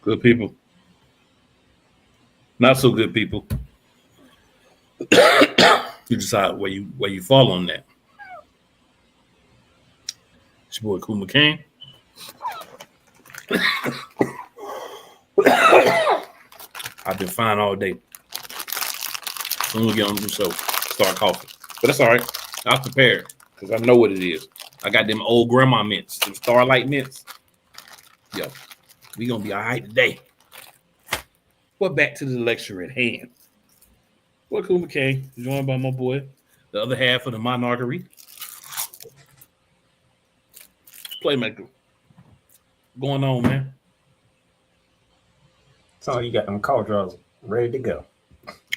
Good people. Not so good people. You decide where you fall on that. It's your boy Cool McCain. I've been fine all day. Soon we get on the show, start coughing. But that's all right. I'm prepared because I know what it is. I got them old grandma mints, them Starlight mints. Yo, we gonna be all right today. Well, back to the lecture at hand. Boy Cool McCain, joined by my boy, the other half of the monarchy, Playmaker. Going on, man. So you got them call draws ready to go.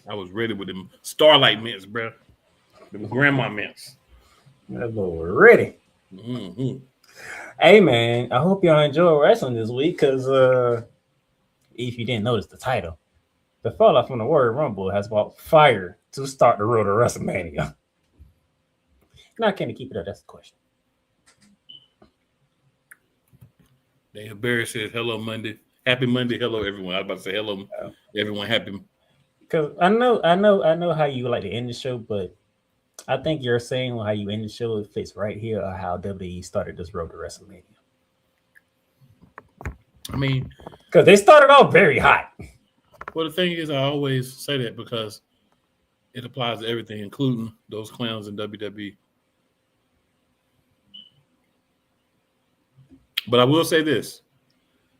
I was ready with them Starlight mints, bro. Them grandma mints. That boy ready. Mm-hmm. Hey man, I hope y'all enjoy wrestling this week because if you didn't notice the title, the fella from the Warrior Rumble has brought fire to start the road to WrestleMania. Now, can he keep it up? That's the question. Daniel Barry says, hello, Monday. Happy Monday. Hello, everyone. I was about to say hello, everyone. Happy. Because I know how you like to end the show, but I think you're saying how you end the show fits right here or how WWE started this road to WrestleMania. I mean, because they started off very hot. Well, the thing is, I always say that because it applies to everything, including those clowns in WWE. But I will say this.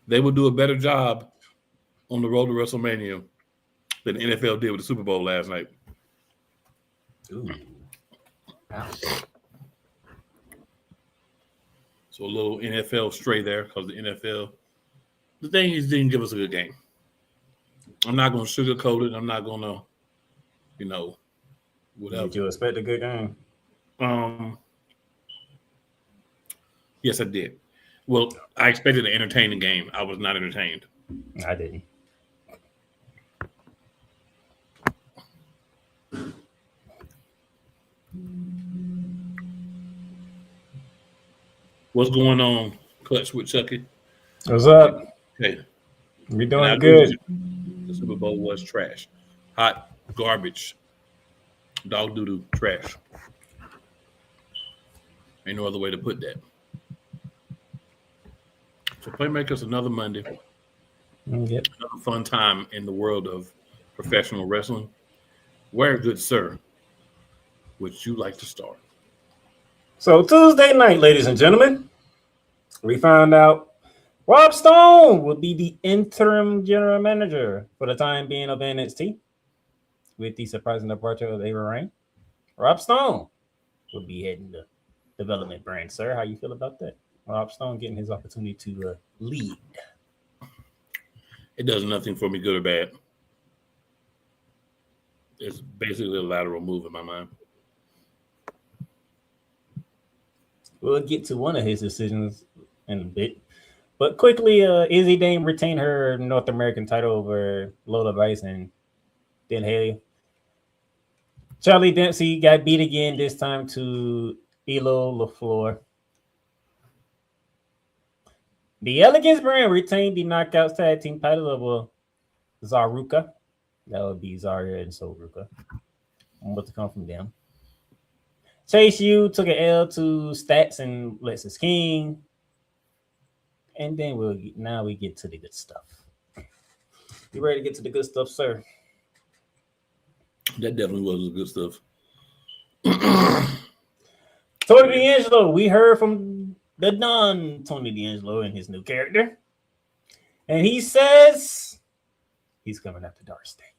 They will do a better job on the road to WrestleMania than the NFL did with the Super Bowl last night. Ooh. Wow. So a little NFL stray there because the NFL, the thing is, didn't give us a good game. I'm not going to sugarcoat it. I'm not going to, whatever. Did you expect a good game? Yes, I did. Well, I expected an entertaining game. I was not entertained. I didn't. What's going on, Clutch with Chucky? What's up? Hey. We doing good. The Super Bowl was trash. Hot garbage. Dog doo-doo trash. Ain't no other way to put that. So Playmakers another Monday. Yep. Another fun time in the world of professional wrestling. Where, good sir, would you like to start? So Tuesday night, ladies and gentlemen, we found out Rob Stone will be the interim general manager for the time being of NXT. With the surprising departure of Ava Rain, Rob Stone will be heading the development brand. Sir, how you feel about that? Rob Stone getting his opportunity to lead. It does nothing for me, good or bad. It's basically a lateral move in my mind. We'll get to one of his decisions in a bit. But quickly, Izzy Dame retained her North American title over Lola Vice and Dan Haley. Charlie Dempsey got beat again, this time to Elo LaFleur. The Elegance brand retained the Knockouts Tag Team title of Zaruka. That would be Zarya and Soruka. What to come from them. Chase U took an L to Stats and Lexus King. And then we get to the good stuff. You ready to get to the good stuff, sir? That definitely was the good stuff. Tony D'Angelo, we heard from the Don Tony D'Angelo and his new character. And he says he's coming after Dark State.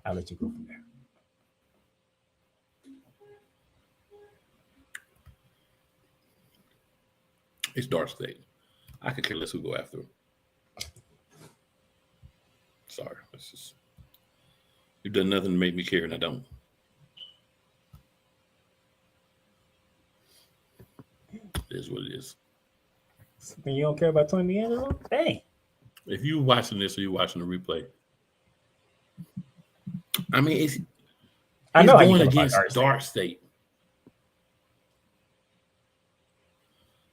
I'll let you go from there. It's Dark State. I could care less who go after him. Sorry. That's just, you've done nothing to make me care, and I don't. It is what it is. Something you don't care about Tony D'Angelo? Hey. If you're watching this or you're watching the replay, I mean, he's going against Dark State.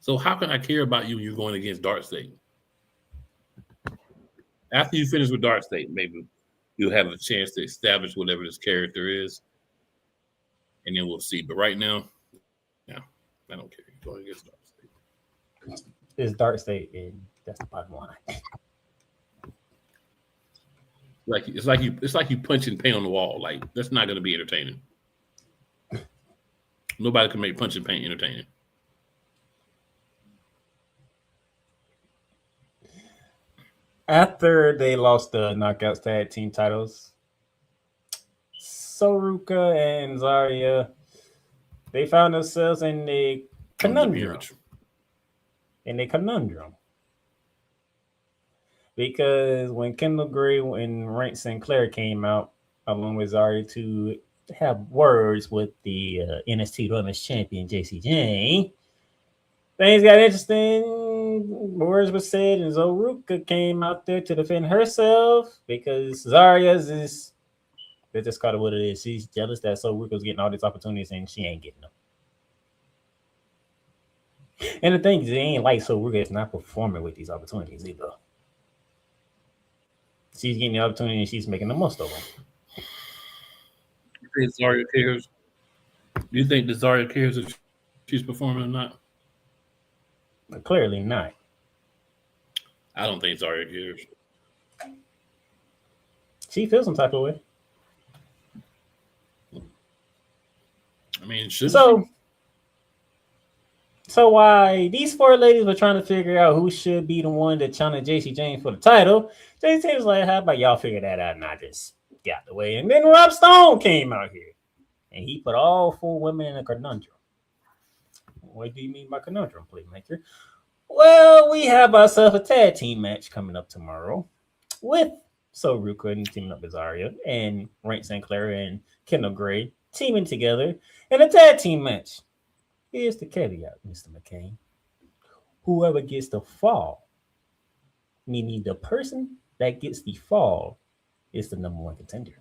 So how can I care about you when you're going against Dark State? After you finish with Dark State, maybe you'll have a chance to establish whatever this character is, and then we'll see. But right now, no, I don't care. Go against Dark State. It's Dark State, and that's the bottom line. It's like you punching paint on the wall. Like that's not going to be entertaining. Nobody can make punching paint entertaining. After they lost the Knockouts Tag Team titles, Soruka and Zarya, they found themselves in a conundrum. Because when Kendall Gray and Rank Sinclair came out, along with Zarya, to have words with the NXT Women's Champion, JCJ, things got interesting. Words were said, and Zoruka came out there to defend herself because Zarya's is, they just call it what it is. She's jealous that Zoruka's getting all these opportunities and she ain't getting them. And the thing is, it ain't like Zoruka is not performing with these opportunities either. She's getting the opportunity and she's making the most of them. You think Zarya cares? Do you think that Zarya cares if she's performing or not? But clearly not. I don't think Zarya cares. She feels some type of way. I mean, should So why these four ladies were trying to figure out who should be the one to challenge JC James for the title, JC was like, how about y'all figure that out and I just got the way. And then Rob Stone came out here and he put all four women in a conundrum. What do you mean by conundrum, Playmaker? Well, we have ourselves a tag team match coming up tomorrow with Soruka and teaming up with Zarya and Rank Sinclair and Kendall Gray teaming together in a tag team match. Here's the caveat, Mr. McCain. Whoever gets the fall, meaning the person that gets the fall, is the number one contender.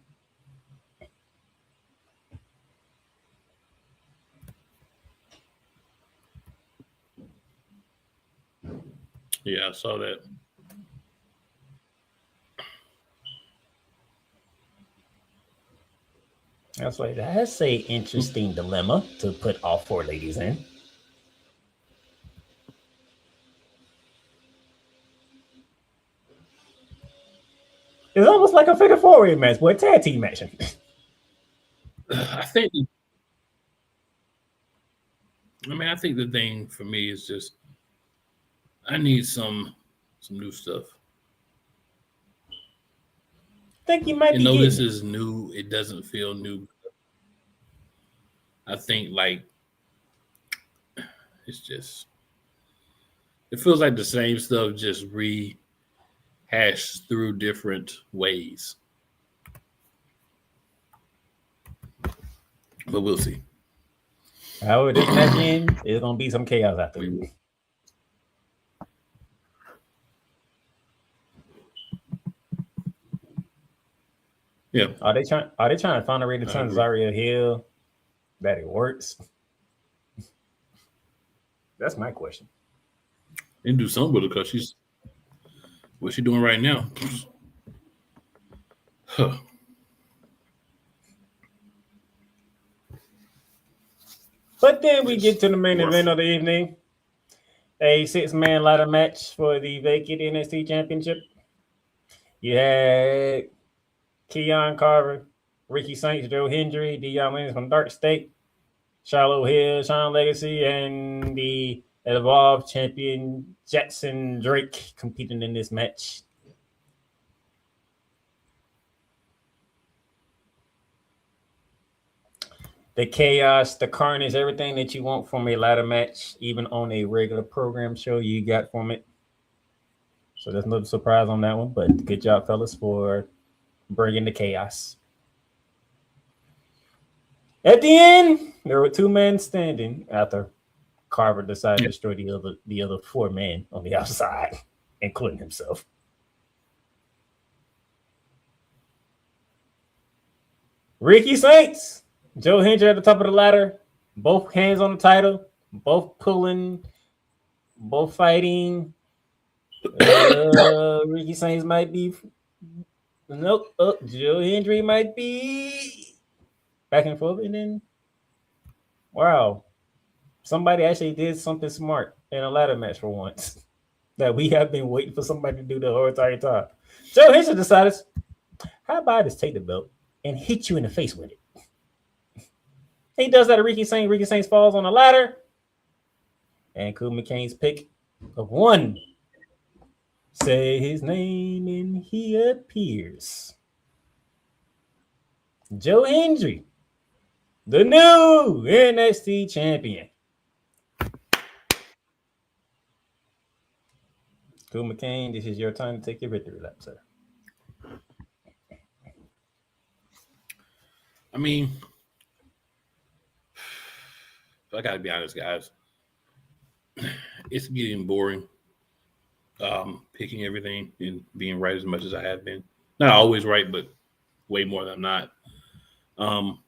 Yeah, I saw that. That's like that's a interesting dilemma to put all four ladies in. It's almost like a figure four-way match, but a tag team match. I think the thing for me is just I need some new stuff. I think you might be. Though this is new, it doesn't feel new. I think like it's just it feels like the same stuff just rehashed through different ways. But we'll see. However this match ends, it's gonna be some chaos after. Yeah. Are they trying to find a way to turn Zarya heel that it works? That's my question. They can do something with it because what's she doing right now? Huh. But then we get to the main event of the evening. A 6-man ladder match for the vacant NXT Championship. You had Keon Carver, Ricky Saints, Joe Hendry, Deion Williams from Dark State, Charlotte Hill, Sean Legacy, and the Evolved champion Jackson Drake competing in this match. The chaos, the carnage, everything that you want from a ladder match, even on a regular program show, you got from it. So there's no surprise on that one, but good job, fellas, for bringing the chaos. At the end, there were 2 men standing after Carver decided to destroy the other 4 men on the outside, including himself. Ricky Saints, Joe Hendry at the top of the ladder, both hands on the title, both pulling, both fighting. Ricky Saints might be. Nope. Joe Hendry might be back and forth, and then wow, somebody actually did something smart in a ladder match for once that we have been waiting for somebody to do the whole entire time. Joe Hendry decided, how about I just take the belt and hit you in the face with it? He does that to Ricky Saints. Ricky Saints falls on the ladder, and Cool McCain's pick of one. Say his name and he appears. Joe Hendry, the new NXT champion. Cool McCain, this is your time to take your victory lap, sir. I mean, I gotta be honest, guys. It's getting boring. Picking everything and being right as much as I have been. Not always right, but way more than I'm not.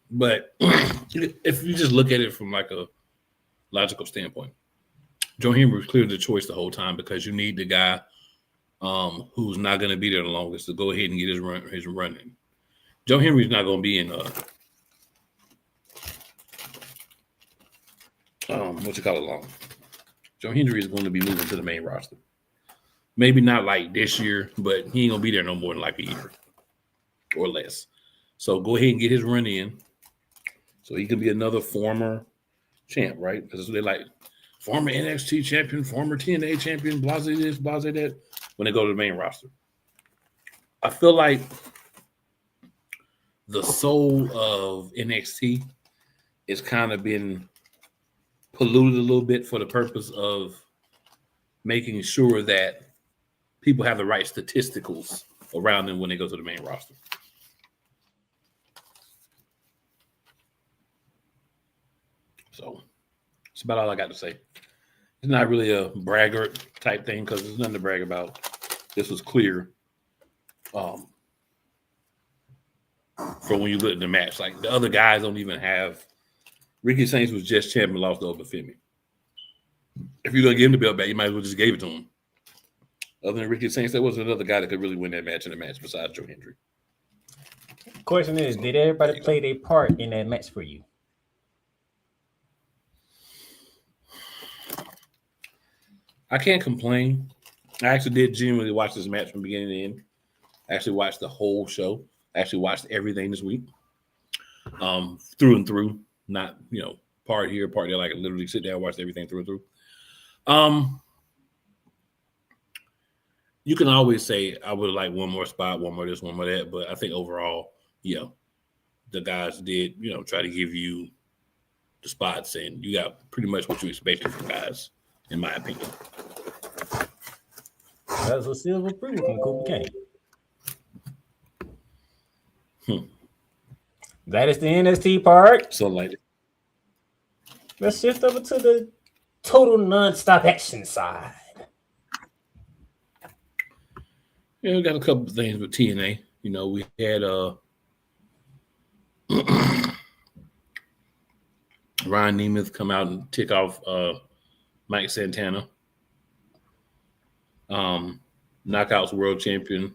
But if you just look at it from like a logical standpoint, Joe Henry was clearly the choice the whole time because you need the guy who's not going to be there the longest to go ahead and get his run in. Joe Henry's not going to be in long. Joe Hendry is going to be moving to the main roster. Maybe not like this year, but he ain't going to be there no more than like a year or less. So go ahead and get his run in so he can be another former champ, right? Because they're like former NXT champion, former TNA champion, blase this, blase that, when they go to the main roster. I feel like the soul of NXT is kind of been polluted a little bit for the purpose of making sure that people have the right statisticals around them when they go to the main roster. So that's about all I got to say. It's not really a braggart type thing because there's nothing to brag about. This was clear from when you look at the match. Like the other guys don't even have. Ricky Saints was just champion, lost to Obafemi. If you're gonna give him the belt back, you might as well just gave it to him. Other than Ricky Saints, there wasn't another guy that could really win that match in the match besides Joe Hendry. Question is, did everybody play their part in that match for you? I can't complain. I actually did genuinely watch this match from beginning to end. I actually watched the whole show. I actually watched everything this week. Through and through. Not, part here, part there. Like I literally sit there and watch everything through and through. You can always say I would like one more spot, one more this, one more that, but I think overall, the guys did, try to give you the spots, and you got pretty much what you expected from guys, in my opinion. That's a silver proof from Cooper Kane. That is the NXT part. So like, let's shift over to the total non-stop action side. Yeah, we got a couple of things with TNA. We had Ryan Nemeth come out and tick off Mike Santana. Knockouts world champion.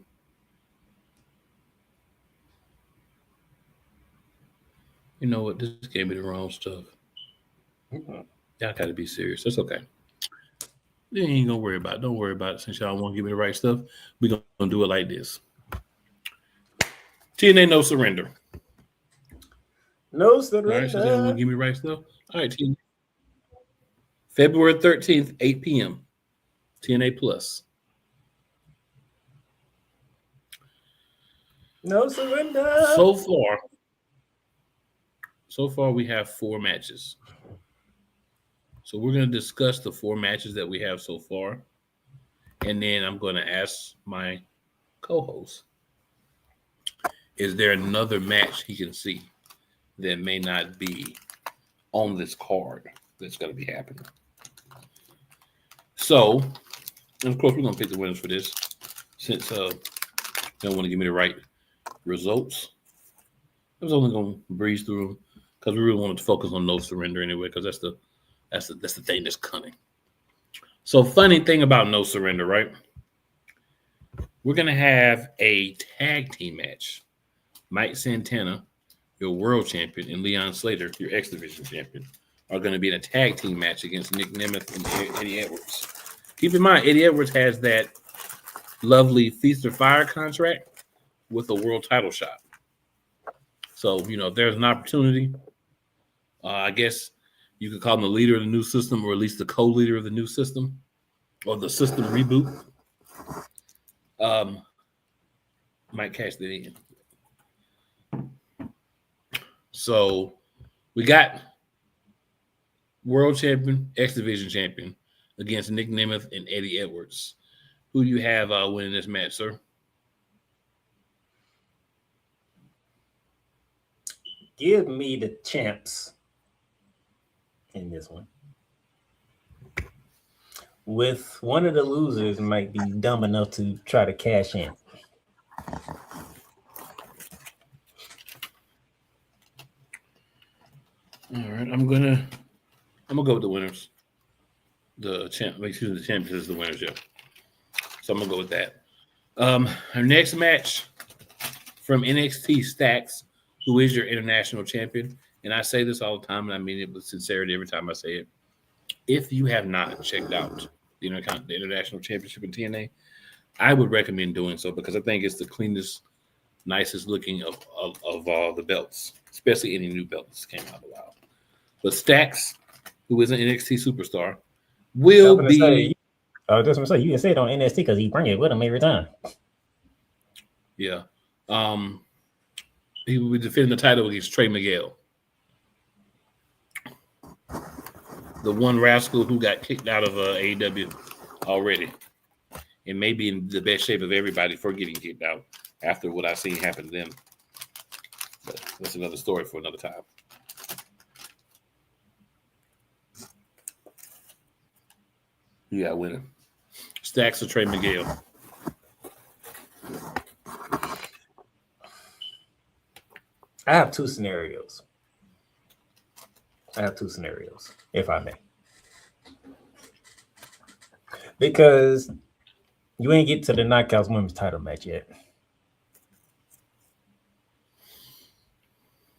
You know what? This gave me the wrong stuff. Y'all got to be serious. That's okay. You ain't gonna worry about it. Don't worry about it. Since y'all won't give me the right stuff, we're gonna do it like this. TNA No Surrender. No surrender. All right, so y'all won't give me the right stuff. All right, TNA. February 13th, 8 p.m. TNA Plus. No surrender. So far we have 4 matches. So we're going to discuss the 4 matches that we have so far. And then I'm going to ask my co-host, is there another match he can see that may not be on this card that's going to be happening? So, and of course, we're going to pick the winners for this since they don't want to give me the right results. I was only going to breeze through them because we really wanted to focus on No Surrender anyway, because that's the thing that's coming. So funny thing about No Surrender, right? we're going to have a tag team match. Mike Santana, your world champion, and Leon Slater, your X Division champion, are going to be in a tag team match against Nick Nemeth and Eddie Edwards. Keep in mind, Eddie Edwards has that lovely Feast or Fire contract with a world title shot. So, if there's an opportunity, I guess you could call him the leader of the new system, or at least the co-leader of the new system, or the system reboot. Might cash that in. So we got world champion, X Division champion against Nick Nemeth and Eddie Edwards. Who do you have winning this match, sir? Give me the champs in this one. With one of the losers might be dumb enough to try to cash in. All right, I'm gonna go with the winners. The champions is the winners, yeah. So I'm gonna go with that. Our next match from NXT, Stax, who is your international champion, and I say this all the time, and I mean it with sincerity every time I say it. If you have not checked out the International Championship in TNA, I would recommend doing so because I think it's the cleanest, nicest looking of all the belts, especially any new belts that came out a while. But Stax, who is an NXT superstar, will be. I was just gonna say you can say it on NXT because he bring it with him every time. Yeah, he will be defending the title against Trey Miguel, the one rascal who got kicked out of AEW already, and may be in the best shape of everybody for getting kicked out after what I've seen happen to them. But that's another story for another time. You got winning. Stacks of Trey Miguel. I have two scenarios, if I may. Because you ain't get to the Knockouts Women's title match yet.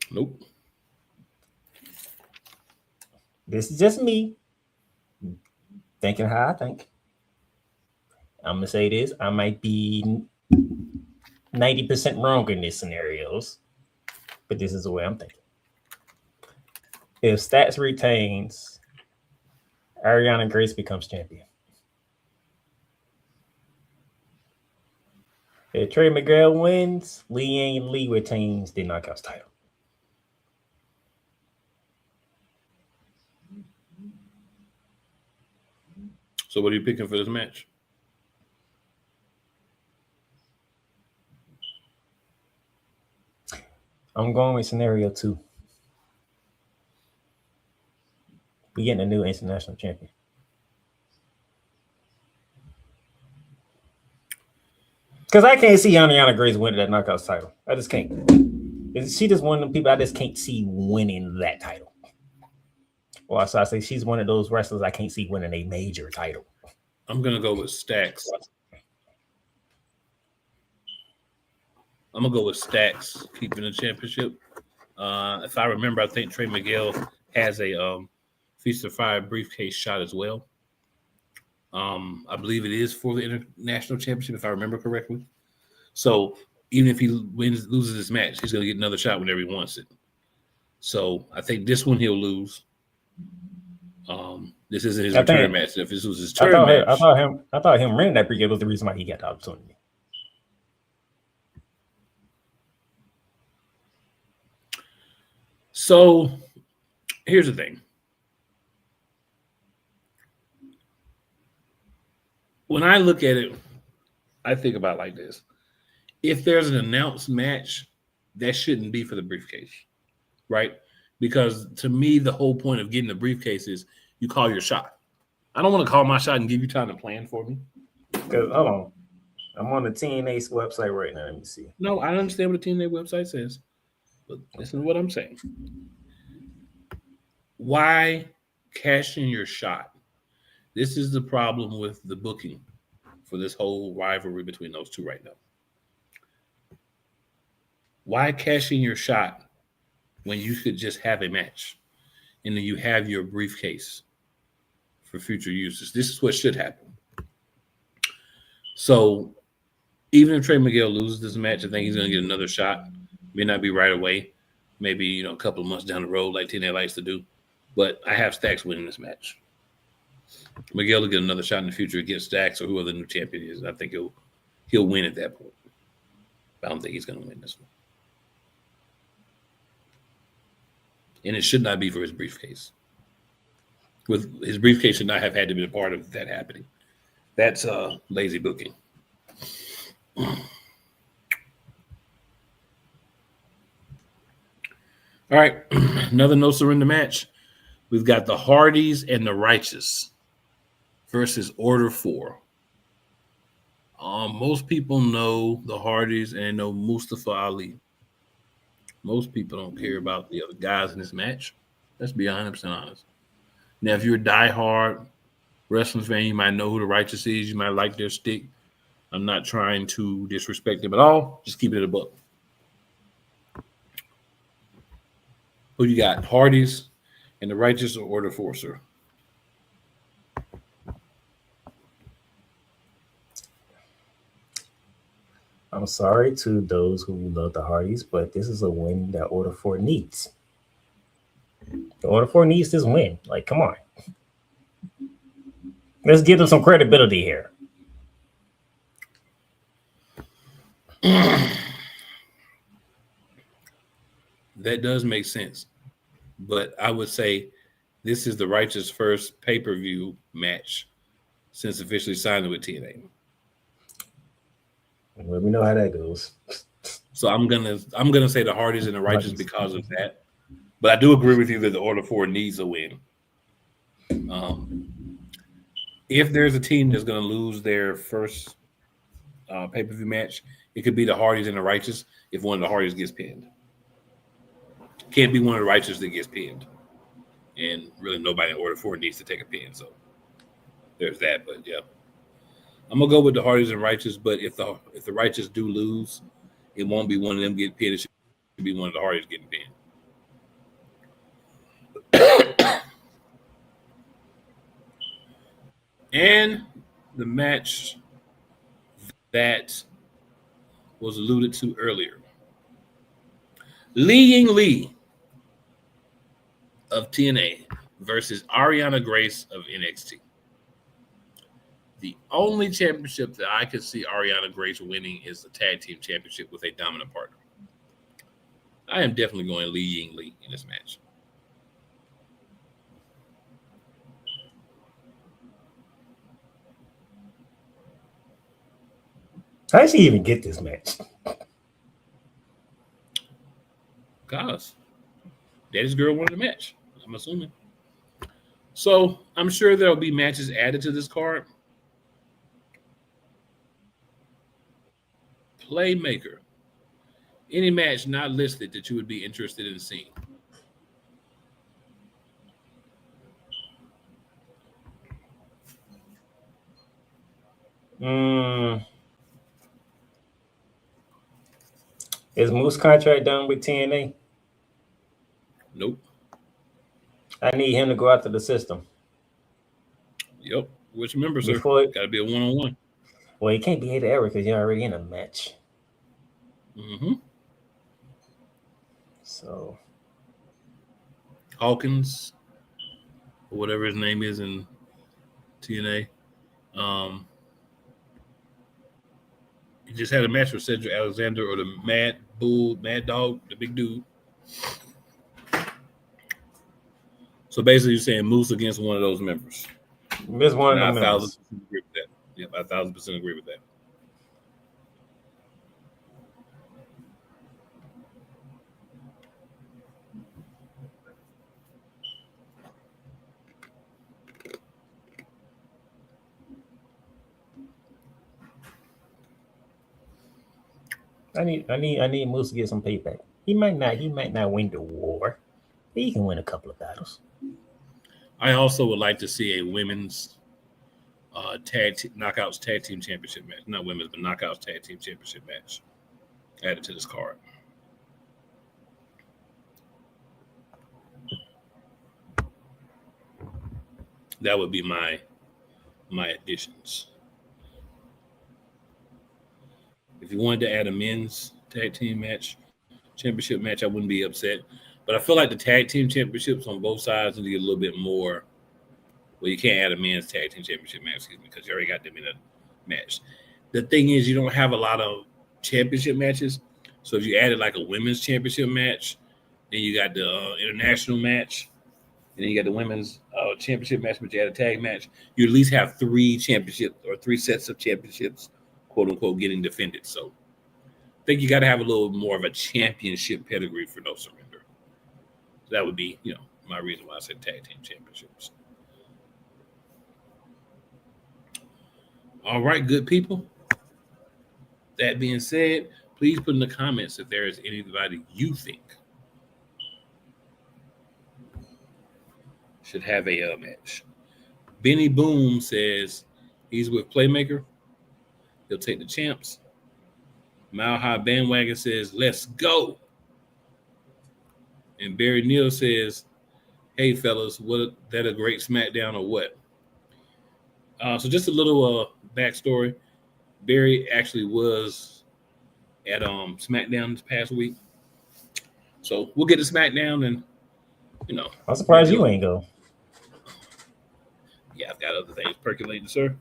Nope. This is just me thinking how I think. I'm going to say this. I might be 90% wrong in these scenarios, but this is the way I'm thinking. If Stats retains, Ariana Grace becomes champion. If Trey Miguel wins, Leanne Lee retains the Knockouts title. So what are you picking for this match? I'm going with scenario 2. We're getting a new international champion. Because I can't see Ariana Grace winning that Knockouts title. I just can't. She just one of the people I just can't see winning that title. Well, so I say she's one of those wrestlers I can't see winning a major title. I'm going to go with Stacks. I'm going to go with Stacks keeping the championship. If I remember, I think Trey Miguel has a Feast of Fire briefcase shot as well. I believe it is for the international championship, if I remember correctly. So even if he loses this match, he's going to get another shot whenever he wants it. So I think this one he'll lose. This isn't his return match. If this was his turn match, I thought him winning that briefcase was the reason why he got the opportunity. So here's the thing. When I look at it, I think about it like this. If there's an announced match, that shouldn't be for the briefcase, right? Because to me, the whole point of getting the briefcase is you call your shot. I don't want to call my shot and give you time to plan for me. Because, hold on. I'm on the TNA website right now. Let me see. No, I understand what the TNA website says, but listen to what I'm saying. Why cash in your shot? This is the problem with the booking for this whole rivalry between those two right now. Why cash in your shot when you could just have a match and then you have your briefcase for future uses? This is what should happen. So even if Trey Miguel loses this match, I think he's going to get another shot. May not be right away, maybe a couple of months down the road, like TNA likes to do. But I have Stacks winning this match. Miguel will get another shot in the future against Stacks or whoever the new champion is. I think he'll win at that point. But I don't think he's going to win this one. And it should not be for his briefcase. With his briefcase should not have had to be a part of that happening. That's lazy booking. All right, another no surrender match. We've got the Hardys and the Righteous versus Order 4. Most people know the Hardys and know Mustafa Ali. Most people don't care about the other guys in this match. Let's be 100% honest. Now, if you're a diehard wrestling fan, you might know who the Righteous is. You might like their stick. I'm not trying to disrespect them at all. Just keep it a buck. Who you got? Hardys and the Righteous or Order 4, sir? I'm sorry to those who love the Hardys, but this is a win that Order 4 needs. The Order 4 needs this win. Like, come on. Let's give them some credibility here. That does make sense. But I would say this is the Righteous first pay-per-view match since officially signing with TNA. Let me know how that goes. So I'm gonna say the Hardys and the Righteous because of that. But I do agree with you that the Order 4 needs a win. If there's a team that's going to lose their first pay-per-view match, it could be the Hardys and the Righteous if one of the Hardys gets pinned. Can't be one of the Righteous that gets pinned. And really nobody in Order 4 needs to take a pin. So there's that. But yeah. I'm going to go with the Hardys and Righteous. But if the Righteous do lose, it won't be one of them getting pinned. It should be one of the Hardys getting pinned. And the match that was alluded to earlier. Li Ying Lee of TNA versus Ariana Grace of NXT. The only championship that I could see Ariana Grace winning is the tag team championship with a dominant partner. I am definitely going Li Ying Lee in this match. How did she even get this match? Cause Daddy's girl wanted a match, I'm assuming. So I'm sure there'll be matches added to this card. Playmaker. Any match not listed that you would be interested in seeing? Is Moose contract done with TNA? Nope. I need him to go out to the system. Yep. Which member, sir? Before- Got to be a one-on-one. Well, he can't be here ever because you're already in a match. Mm-hmm. So Hawkins, or whatever his name is in TNA. He just had a match with Cedric Alexander or the Mad Dog, the big dude. So basically, you're saying Moose against one of those members. Miss one of them. 1,000% agree with that. Yep, 1,000% agree with that. I need Moose to get some payback. He might not win the war. But he can win a couple of battles. I also would like to see a women's knockouts tag team championship match. Not women's, but knockouts tag team championship match. Added to this card. That would be my additions. If you wanted to add a men's tag team match, championship match, I wouldn't be upset. But I feel like the tag team championships on both sides need to get a little bit more. Well, you can't add a men's tag team championship match, because you already got them in a match. The thing is, you don't have a lot of championship matches. So if you added like a women's championship match, then you got the international match, and then you got the women's championship match, but you add a tag match, you at least have 3 championships or 3 sets of championships, quote unquote, getting defended. So I think you got to have a little more of a championship pedigree for no surrender. So that would be, my reason why I said tag team championships. All right, good people. That being said, please put in the comments if there is anybody you think should have a match. Benny Boom says he's with Playmaker. He'll take the champs. Mile High Bandwagon says, let's go. And Barry Neal says, hey, fellas, that a great SmackDown or what? So just a little backstory. Barry actually was at SmackDown this past week. So we'll get to SmackDown and, I'm surprised you ain't go. Yeah, I've got other things percolating, sir.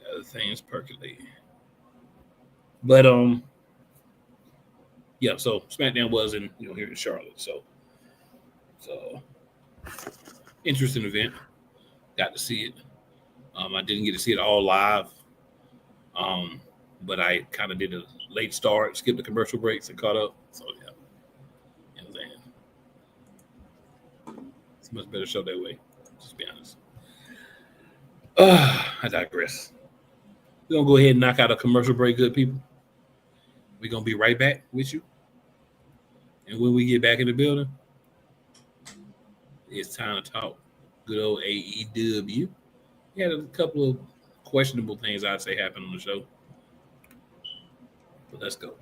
Other things percolating. But yeah, so SmackDown was in here in Charlotte. So interesting event. Got to see it. I didn't get to see it all live. But I kind of did a late start, skipped the commercial breaks and caught up. So yeah. You know what I'm saying? It's a much better show that way. Just be honest. I digress. We're gonna go ahead and knock out a commercial break, good people. We're gonna be right back with you. And when we get back in the building, it's time to talk good old AEW. We had a couple of questionable things I'd say happened on the show. But let's go.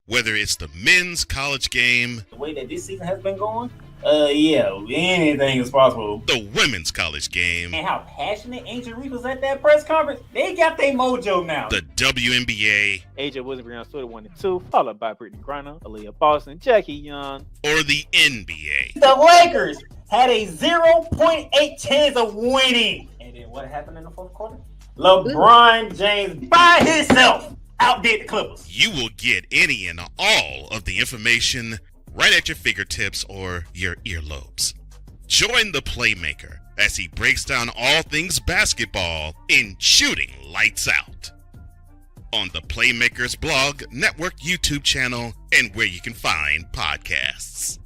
Whether it's the men's college game, The way that this season has been going, yeah, anything is possible. the women's college game, And how passionate Ancient Reef was at that press conference, they got their mojo now. the WNBA, AJ Wilson, Brianna Stewart 1 and 2, followed by Brittany Griner, Aaliyah Boston, Jackie Young. or the NBA. The Lakers had a 0.8 chance of winning. And then what happened in the fourth quarter? LeBron James by himself outdid the Clippers. You will get any and all of the information right at your fingertips or your earlobes. Join the Playmaker as he breaks down all things basketball in Shooting Lights Out on the Playmaker's blog, network, YouTube channel, and where you can find podcasts.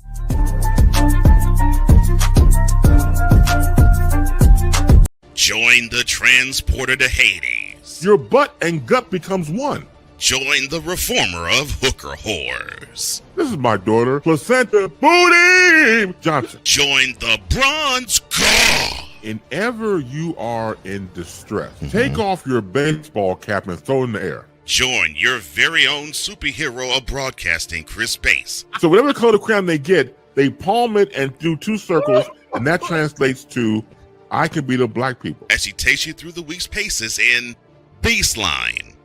Join the transporter to Hades. Your butt and gut becomes one. Join the reformer of hooker whores. This is my daughter, Placenta Booty Johnson. Join the bronze god. And ever you are in distress, take off your baseball cap and throw it in the air. Join your very own superhero of broadcasting, Chris Bass, So whatever color crayon they get, they palm it and do 2 circles, and that translates to, I can beat up black people. as he takes you through the week's paces in Baseline.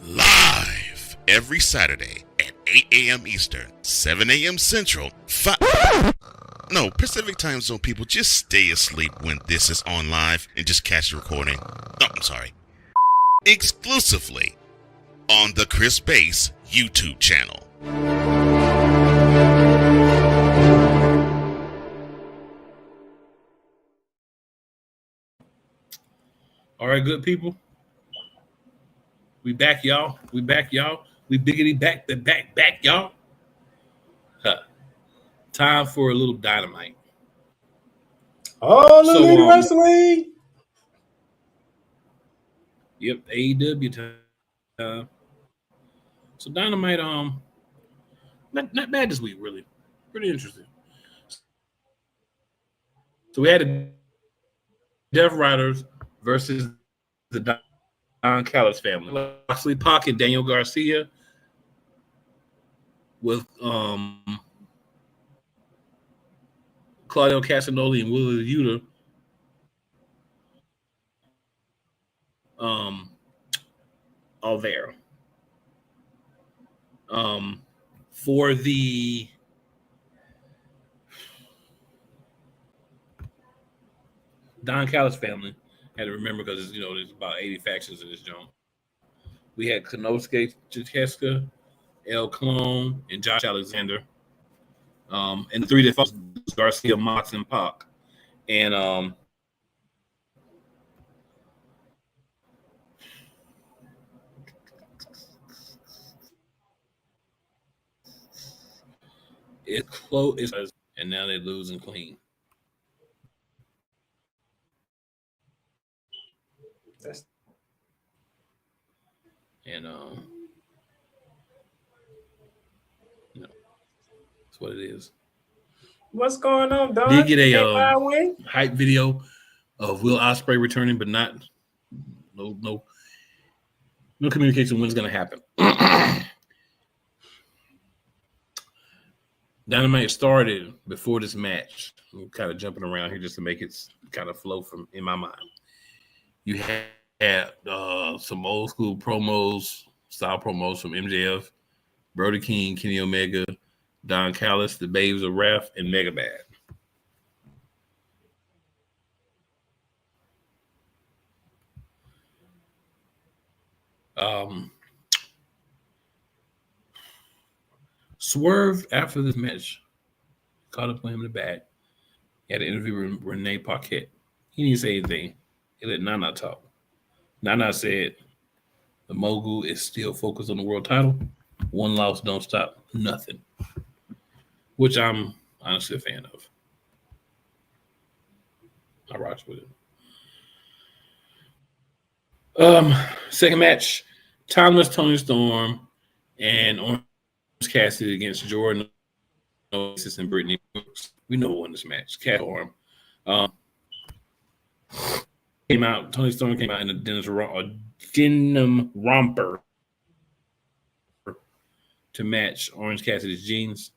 Live every Saturday at 8 a.m. Eastern, 7 a.m. Central, Pacific Time Zone people, just stay asleep when this is on live and just catch the recording. Oh, I'm sorry. Exclusively on the Chris Bass YouTube channel. All right, good people. We back, y'all. We back, y'all. We biggity back, y'all. Huh. Time for a little dynamite. All So, Elite Wrestling. Yep, AEW time. So dynamite, not bad this week, really. Pretty interesting. So we had the Death Riders versus the Don Callis family. Moxley, Pac, and Daniel Garcia with Claudio Castagnoli and Wheeler Yuta. All there. For the Don Callis family, I had to remember because there's about 80 factions in this joint. We had Konosuke Takeshita, El Clone, and Josh Alexander. And the three that fought Garcia, Mox, and Pac. And it's close, and now they're losing clean. And that's what it is. What's going on, Don? Did get a hype video of Will Ospreay returning, but no communication when it's going to happen. Dynamite started before this match. I'm kind of jumping around here just to make it kind of flow from in my mind. You had some old school style promos from MJF, Brody King, Kenny Omega, Don Callis, the Babes of Wrath, and Mega Bad. Swerve, after this match, caught up with him in the back. He had an interview with Renee Paquette. He didn't say anything. He let Nana talk. Nana said, the mogul is still focused on the world title. One loss, don't stop nothing. Which I'm honestly a fan of. I rock with it. Second match, Timeless Tony Storm and Orange Cassidy against Jordan Oasis and Brittany Brooks. We know who won this match. Cat Storm. Came out. Tony Storm came out in a denim romper to match Orange Cassidy's jeans.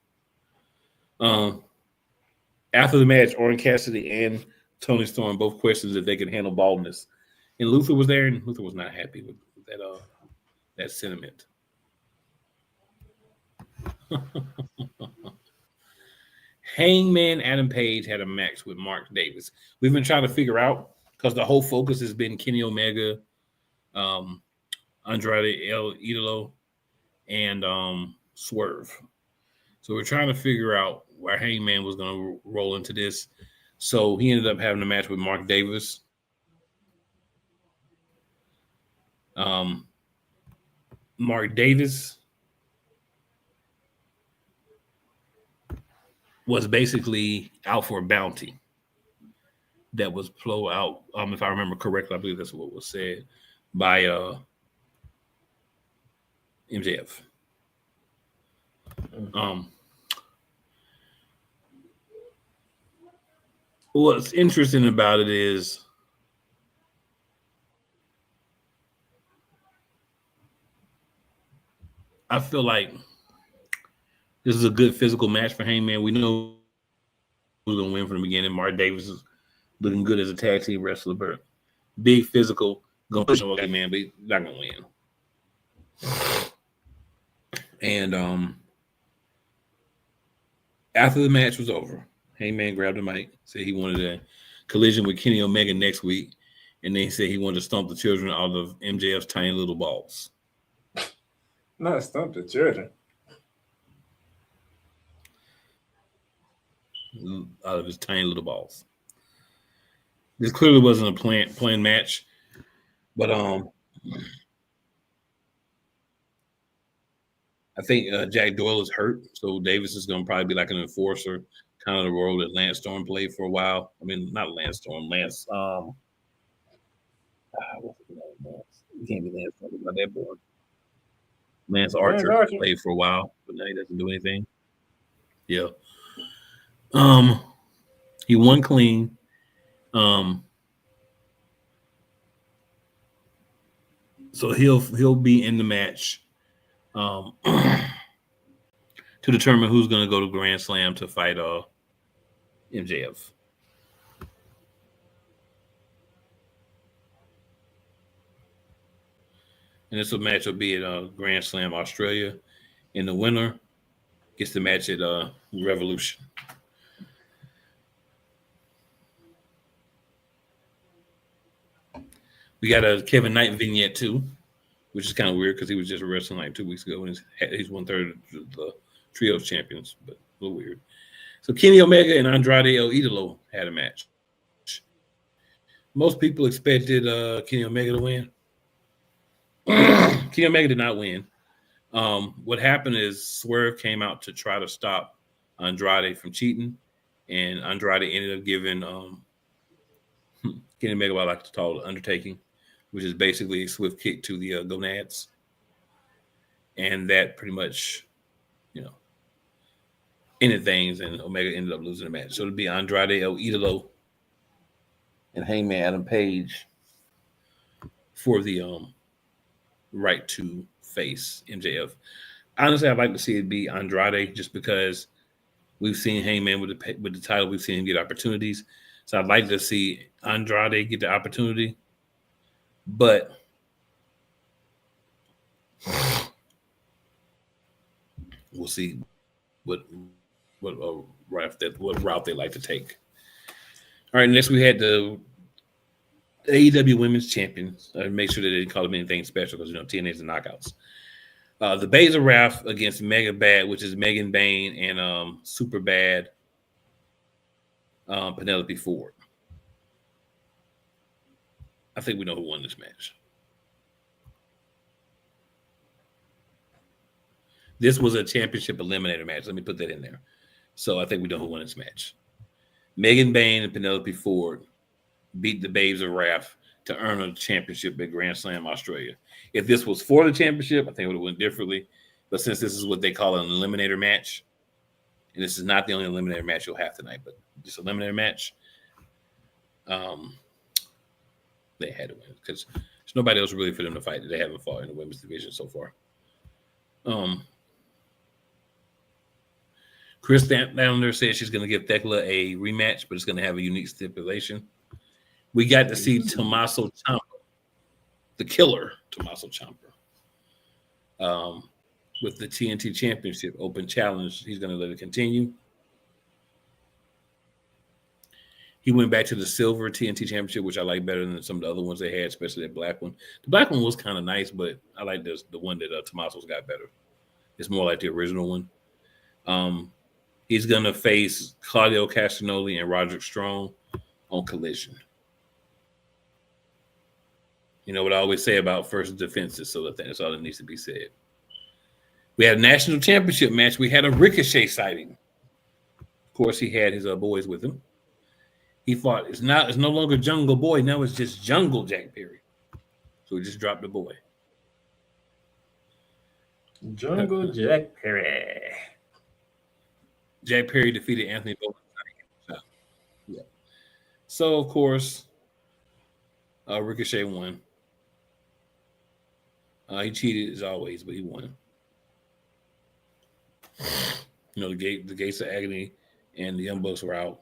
After the match, Orange Cassidy and Tony Storm both questioned if they could handle baldness, and Luther was there, and Luther was not happy with that sentiment. Hangman Adam Page had a match with Mark Davis. We've been trying to figure out, because the whole focus has been Kenny Omega, Andrade El Idolo, and Swerve. So we're trying to figure out where Hangman was going to roll into this. So he ended up having a match with Mark Davis. Mark Davis was basically out for a bounty that was flow out. If I remember correctly, I believe that's what was said by MJF. What's interesting about it is I feel like this is a good physical match for Hangman. We know who's going to win from the beginning. Mark Davis is looking good as a tag team wrestler, but big physical, going to push on Hangman, but he's not going to win. And after the match was over, Hangman grabbed the mic, said he wanted a collision with Kenny Omega next week, and then he said he wanted to stomp the children out of MJF's tiny little balls. Not stomp the children. Out of his tiny little balls. This clearly wasn't a planned match. But I think Jack Doyle is hurt, so Davis is going to probably be like an enforcer, kind of the role that Lance Storm played for a while. I mean, not Lance Storm, Lance. What's his name? Lance. He can't be Lance Storm about that boy. Lance Archer played for a while, but now he doesn't do anything. Yeah. He won clean. So he'll be in the match. To determine who's going to go to Grand Slam to fight MJF. And this match will be at Grand Slam Australia. And the winner gets the match at Revolution. We got a Kevin Knight vignette too, which is kind of weird because he was just wrestling like 2 weeks ago and he's 1/3 of the Trios champions, but a little weird. So Kenny Omega and Andrade El Idolo had a match. Most people expected Kenny Omega to win. Kenny Omega did not win. What happened is Swerve came out to try to stop Andrade from cheating, and Andrade ended up giving Kenny Omega what I like to call the undertaking, which is basically a swift kick to the gonads. And that pretty much, ended things, and Omega ended up losing the match. So it'll be Andrade El Idolo and Hangman Adam Page for the right to face MJF. Honestly, I'd like to see it be Andrade just because we've seen Hangman with the title. We've seen him get opportunities. So I'd like to see Andrade get the opportunity. But we'll see what route they like to take. All right, next we had the AEW Women's Champions. Make sure that they didn't call them anything special because TNA's the knockouts. The Babes of Wrath against Mega Bad, which is Megan Bayne and Super Bad Penelope Ford. I think we know who won this match. This was a championship eliminator match. Let me put that in there. So I think we know who won this match. Megan Bayne and Penelope Ford beat the Babes of Wrath to earn a championship at Grand Slam Australia. If this was for the championship, I think it would have went differently. But since this is what they call an eliminator match, and this is not the only eliminator match you'll have tonight, but this eliminator match, they had to win because there's nobody else really for them to fight that they haven't fought in the women's division so far. Chris Downer says she's going to give Thekla a rematch, but it's going to have a unique stipulation. We got to see Tommaso Ciampa, the killer Tommaso Ciampa, with the TNT Championship Open Challenge. He's going to let it continue. He went back to the silver TNT Championship, which I like better than some of the other ones they had, especially that black one. The black one was kind of nice, but I like the one that Tommaso's got better. It's more like the original one. He's going to face Claudio Castagnoli and Roderick Strong on Collision. You know what I always say about first defenses, so that's all that needs to be said. We had a national championship match. We had a Ricochet sighting. Of course, he had his boys with him. He fought. It's no longer Jungle Boy. Now it's just Jungle Jack Perry. So we just dropped the boy. Jungle Jack Perry. Jack Perry defeated Anthony Bowman. Yeah. So of course, Ricochet won. He cheated as always, but he won. The Gates of Agony and the Young Bucks were out.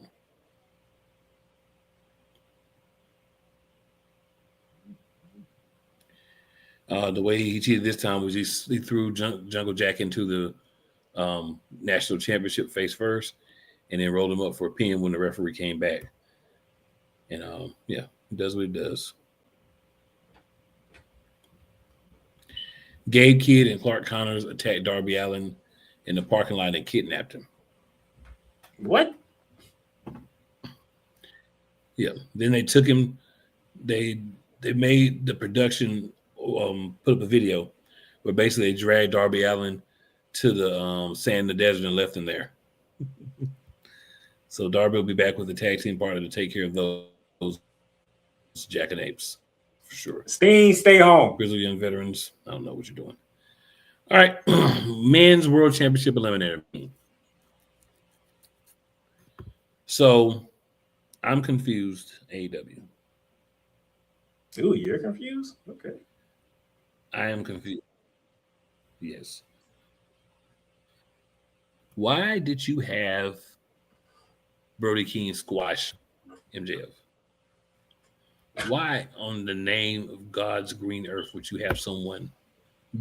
The way he cheated this time was he threw Jungle Jack into the national championship face first, and then rolled him up for a pin when the referee came back. And he does what he does. Gabe Kidd and Clark Connors attacked Darby Allin in the parking lot and kidnapped him. What? Yeah. Then they took him. They they made the production put up a video where basically they dragged Darby Allin to the sand in the desert and left him there. So Darby will be back with the tag team partner to take care of those jackanapes for sure. Sting, stay home. Grizzly Young Veterans, I don't know what you're doing. All right, Men's World Championship Eliminator. So I'm confused, AEW. Ooh, you're confused? Okay. I am confused. Yes. Why did you have Brody King squash MJF? Why, on the name of God's green earth, would you have someone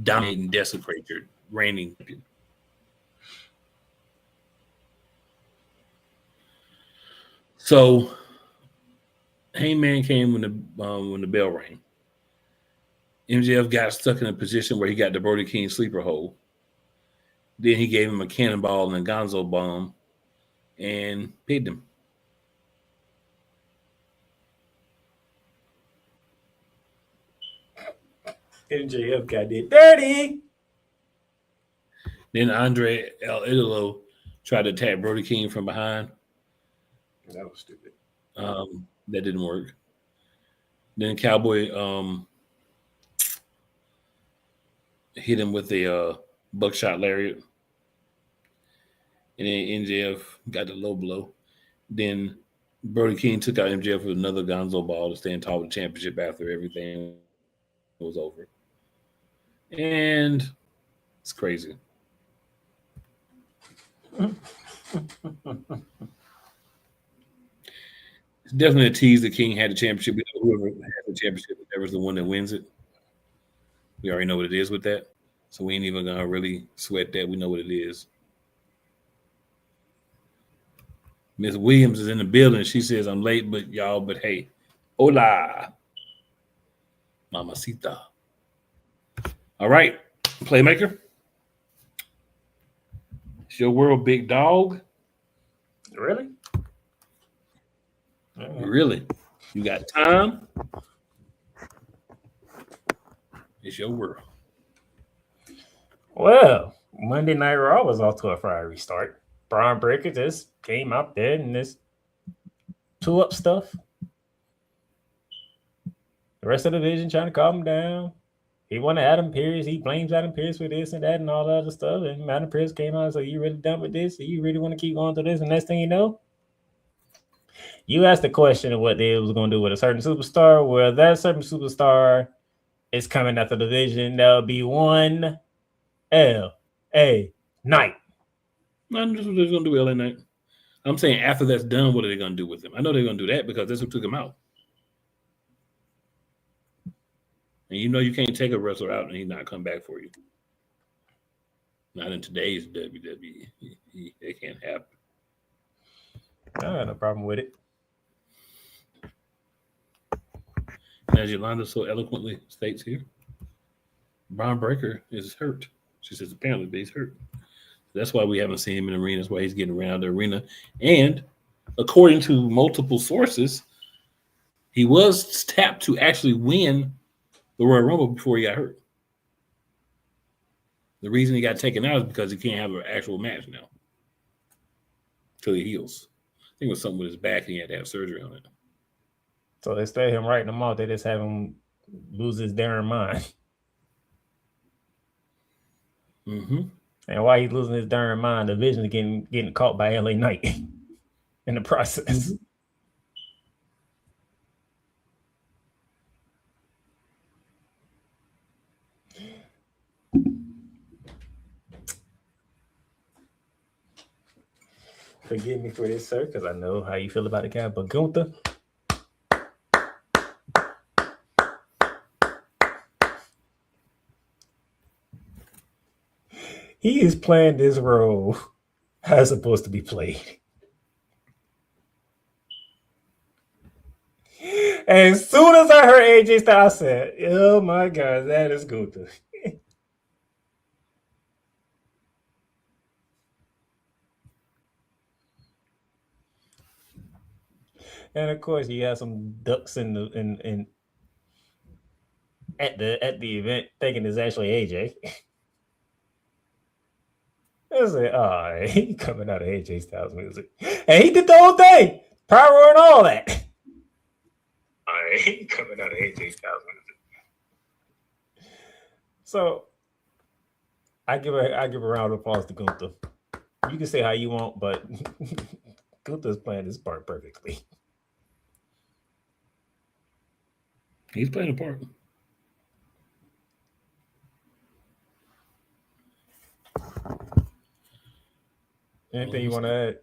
dominate and desecrate your reigning champion? So, Hangman came when the bell rang. MJF got stuck in a position where he got the Brody King sleeper hold. Then he gave him a cannonball and a gonzo bomb and pinned him. MJF got it dirty. Then Andre El Idolo tried to attack Brody King from behind. That was stupid. That didn't work. Then Cowboy hit him with a buckshot lariat. And then MJF got the low blow. Then Brody King took out MJF with another gonzo ball to stand tall with the championship after everything was over. And it's crazy. It's definitely a tease that King had the championship. Whoever has the championship, whoever's the one that wins it. We already know what it is with that. So we ain't even going to really sweat that. We know what it is. Miss Williams is in the building. She says, I'm late, but hey, hola, mamacita. All right, Playmaker. It's your world, big dog. Really? Really? You got time? It's your world. Well, Monday Night Raw was off to a fiery start. Braun Breaker just came out there and this two-up stuff. The rest of the division trying to calm him down. He wanted Adam Pearce. He blames Adam Pearce for this and that and all that other stuff. And Adam Pearce came out and said, you really done with this? You really want to keep going through this? And next thing you know, you asked the question of what they was going to do with a certain superstar. Well, that certain superstar is coming after the division. There'll be one L.A. Knight. Not just what they're going to do LA Knight. I'm saying after that's done, what are they going to do with him? I know they're going to do that because that's who took him out. And you know you can't take a wrestler out and he not come back for you. Not in today's WWE. It can't happen. I got no problem with it. And as Yolanda so eloquently states here, Braun Breaker is hurt. She says apparently, but he's hurt. That's why we haven't seen him in the arena. That's why he's getting around the arena. And according to multiple sources, he was tapped to actually win the Royal Rumble before he got hurt. The reason he got taken out is because he can't have an actual match now till he heals. I think it was something with his back and he had to have surgery on it. So instead of him writing them off, they just have him lose his darn mind. Mm-hmm. And while he's losing his darn mind, the Vision is getting caught by LA Knight in the process. Forgive me for this, sir, because I know how you feel about the guy, but Gunther. He is playing this role how it's supposed to be played. As soon as I heard AJ Styles, I said, oh my God, that is Gunther. And of course, you have some ducks in at the event thinking it's actually AJ. I said, oh, he coming out of AJ Styles music. And he did the whole thing. Power and all that. All right, he coming out of AJ Styles music. So I give a round of applause to Gunther. You can say how you want, but Gunther's playing this part perfectly. He's playing a part. Anything you want to add?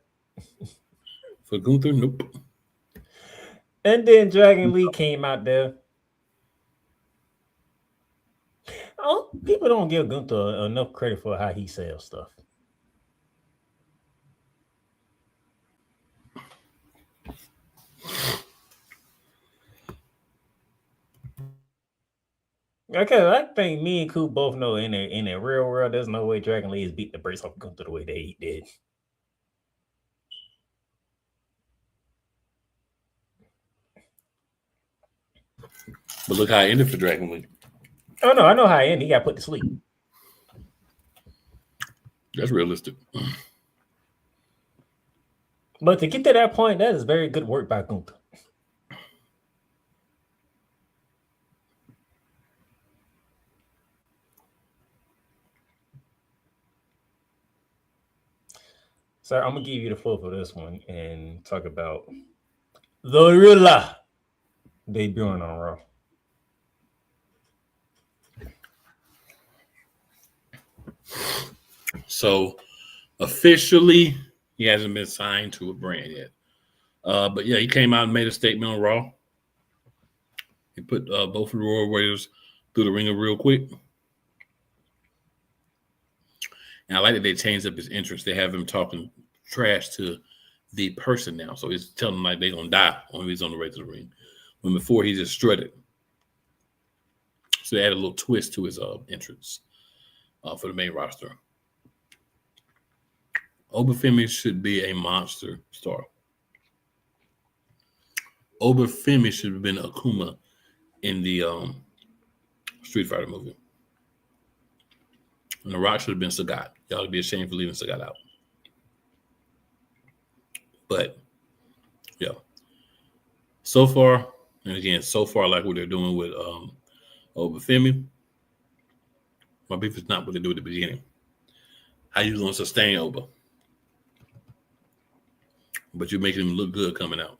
For Gunther, nope. And then Dragon Lee came out there. Oh, people don't give Gunther enough credit for how he sells stuff. Okay, I think me and Coop both know in a real world, there's no way Dragon Lee is beating the brakes off Gunther the way that he did. But look how it ended for Dragon Lee. Oh no, I know how it ended. He got put to sleep. That's realistic. But to get to that point, that is very good work by Gunther. So I'm gonna give you the floor for this one and talk about the Gorilla debuting on Raw. So officially, he hasn't been signed to a brand yet. But yeah, he came out and made a statement on Raw. He put both of the Royal Warriors through the ringer real quick. And I like that they changed up his entrance. They have him talking trash to the person now. So he's telling them like they're going to die when he's on the way to the ring. When before he just strutted. So they added a little twist to his entrance for the main roster. Obafemi should be a monster star. Obafemi should have been Akuma in the Street Fighter movie. And The Rock should have been Sagat. Y'all would be ashamed for leaving Sagat out. But, yeah. So far, and again, I like what they're doing with Obafemi. My beef is not what they do at the beginning. How you going to sustain Oba? But you're making him look good coming out.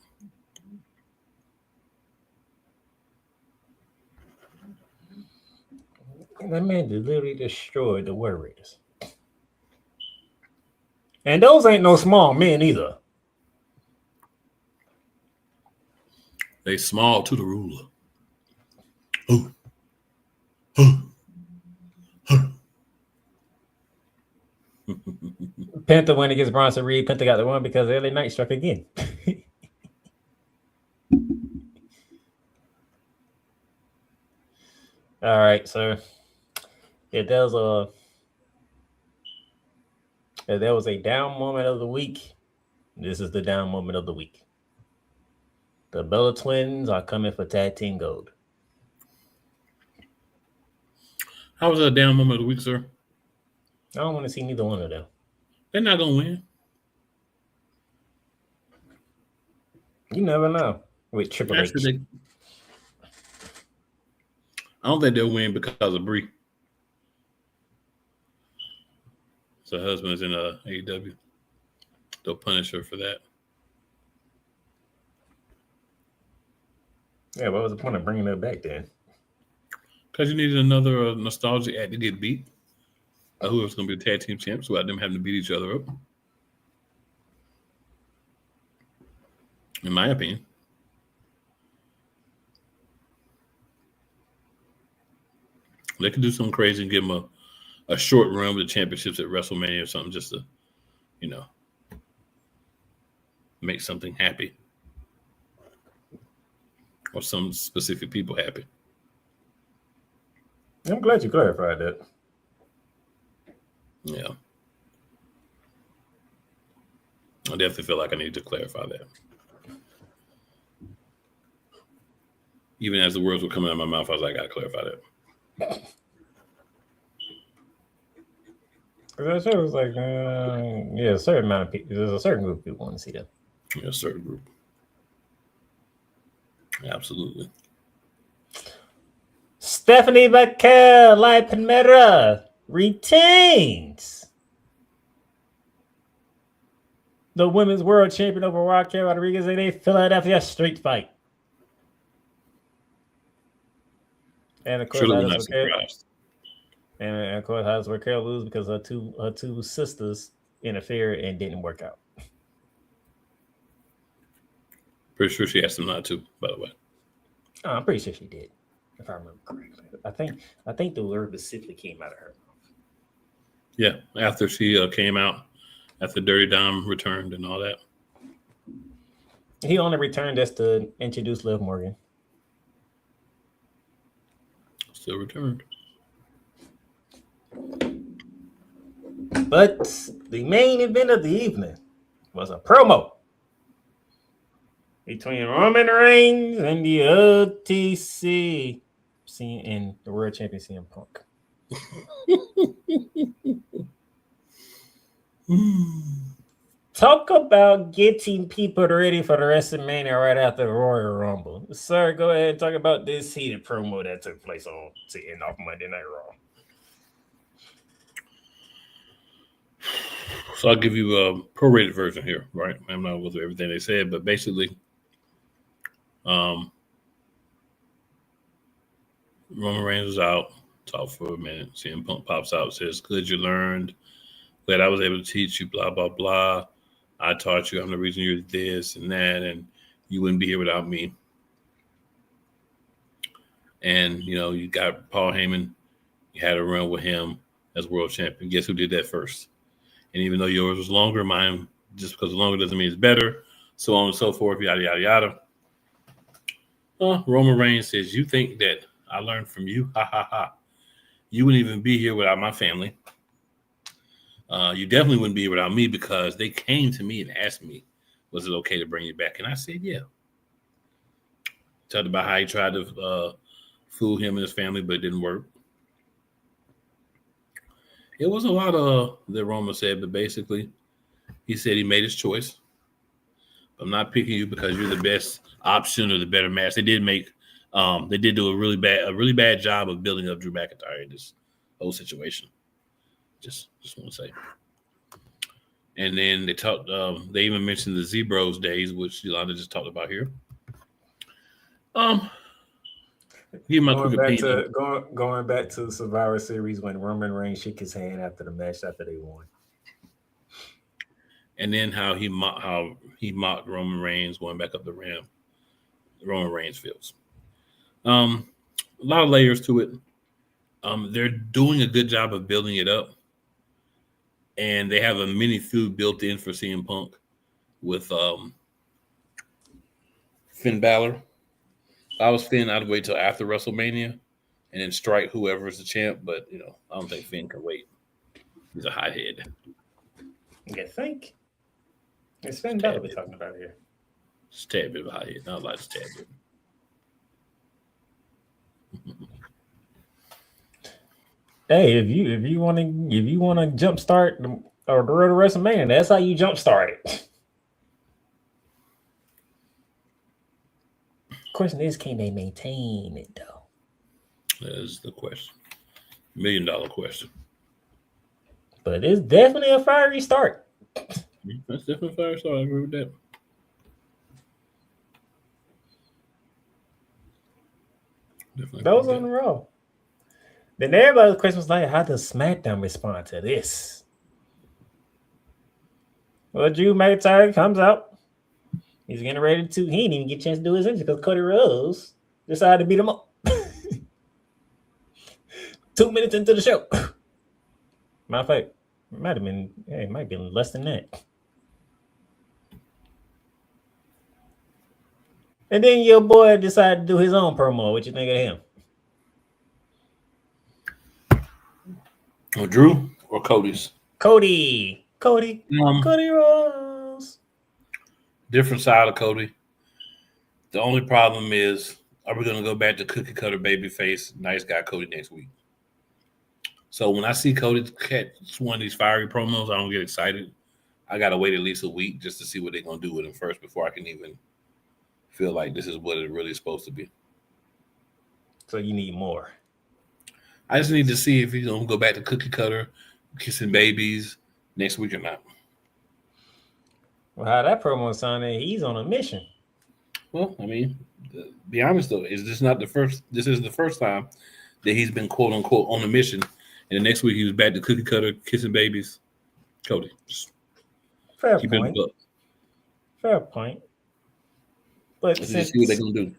That man literally destroyed the Warriors. And those ain't no small men either. They small to the ruler. Panther went against Bronson Reed. Panther got the one because LA Knight struck again. All right, so if there was a down moment of the week, this is the down moment of the week. The Bella Twins are coming for tag team gold. How was that a down moment of the week, sir? I don't want to see neither one of them. They're not going to win. You never know with Triple H. Actually, I don't think they'll win because of Brie. So her husband is in AEW. They'll punish her for that. Yeah, what was the point of bringing her back then? Because you needed another nostalgic act to get beat. Whoever's going to be the tag team champs without them having to beat each other up. In my opinion. They could do something crazy and give them a short run with the championships at WrestleMania or something just to, make something happy. Or some specific people happy. I'm glad you clarified that. Yeah. I definitely feel like I need to clarify that. Even as the words were coming out of my mouth, I was like, I gotta clarify that. Because that was like, a certain amount of people. There's a certain group of people want to see that. Yeah, a certain group. Absolutely. Stephanie Bakel, La Primera, retains the women's world champion over Raquel Rodriguez in a Philadelphia street fight. And of course, Truly not surprised. And of course, how does Raquel lose? Because her two sisters interfered and didn't work out. Pretty sure she asked them not to, by the way. Oh, I'm pretty sure she did, if I remember correctly. I think the word specifically came out of her mouth. Yeah, after she came out, after Dirty Dom returned and all that. He only returned just to introduce Liv Morgan. Still returned. But the main event of the evening was a promo between Roman Reigns and the OTC and the World Champion CM Punk. Talk about getting people ready for the WrestleMania right after the Royal Rumble. Sir, go ahead and talk about this heated promo that took place to end off Monday Night Raw. So I'll give you a prorated version here, right? I'm not with everything they said, but basically, Roman Reigns was out, talked for a minute. CM Punk pops out, says, "Good, you learned. Glad I was able to teach you, blah, blah, blah. I taught you. I'm the reason you're this and that, and you wouldn't be here without me." And, you got Paul Heyman. You had a run with him as world champion. Guess who did that first? And even though yours was longer, mine, just because longer doesn't mean it's better, so on and so forth, yada, yada, yada. Roman Reigns says, "You think that I learned from you? Ha, ha, ha. You wouldn't even be here without my family. You definitely wouldn't be here without me because they came to me and asked me, was it okay to bring you back?" And I said, yeah. Talked about how he tried to fool him and his family, but it didn't work. It was a lot that Roman said, but basically, he said he made his choice. I'm not picking you because you're the best option or the better match. They did do a really bad job of building up Drew McIntyre in this whole situation. Just want to say. And then they talked. They even mentioned the Z-Bros days, which Yolanda just talked about here. Going back to Survivor Series when Roman Reigns shook his hand after the match after they won. And then how he mocked Roman Reigns going back up the ramp. Roman Reigns feels. A lot of layers to it. They're doing a good job of building it up. And they have a mini feud built in for CM Punk with Finn Balor. If I was Finn, I'd wait till after WrestleMania and then strike whoever is the champ. But, I don't think Finn can wait. He's a hothead. You think? It's Finn Balor we're talking about here. Just a tad bit of a hothead. Not a lot, just a tad bit. Hey, if you want to jumpstart or the road to WrestleMania, that's how you jumpstart it. Question is, can they maintain it though? That is the question. $1 million question. But it's definitely a fiery start. That's definitely a fiery start. I agree with that. Definitely. Those on the road. Then everybody's question was like, how does SmackDown respond to this? Well, Drew McIntyre comes out. He's getting ready to. He didn't even get a chance to do his entrance because Cody Rhodes decided to beat him up. 2 minutes into the show. Matter of fact, it might have been. It might be less than that. And then your boy decided to do his own promo. What you think of him? Or Drew or Cody's? Cody Rhodes. Different side of Cody. The only problem is are we gonna go back to cookie cutter babyface nice guy Cody next week? So when I see Cody catch one of these fiery promos, I don't get excited. I gotta wait at least a week just to see what they're gonna do with him first before I can even feel like this is what it really is supposed to be. So you need more. I just need to see if he's gonna go back to cookie cutter, kissing babies next week or not. Well, how that promo sounded, he's on a mission. Well, I mean, to be honest though, is this not the first? This is the first time that he's been quote unquote on a mission, and the next week he was back to cookie cutter, kissing babies. Cody, just Fair keep point. it up. Fair point. But Let's just see what they're gonna do.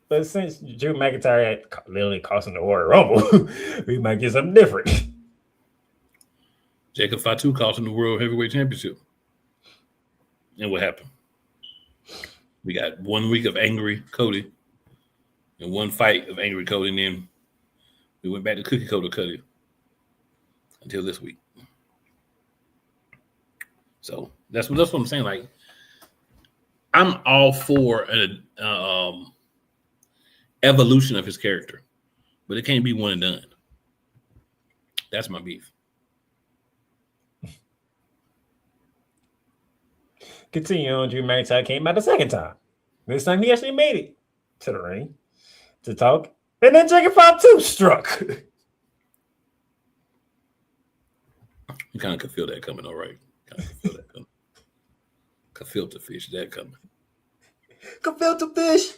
But since Drew McIntyre had literally cost him the Royal Rumble, we might get something different. Jacob Fatu cost him the World Heavyweight Championship. And what happened? We got 1 week of angry Cody and one fight of angry Cody, and then we went back to cookie cutter Cody until this week. So that's what I'm saying. Like, I'm all for an evolution of his character, but it can't be one and done. That's my beef. Continue on. Drew McIntyre came out the second time. This time he actually made it to the ring to talk. And then Jacob Fatu struck. You kind of could feel that coming, all right. Kind of feel that coming. Could feel the fish that coming. Could feel the fish.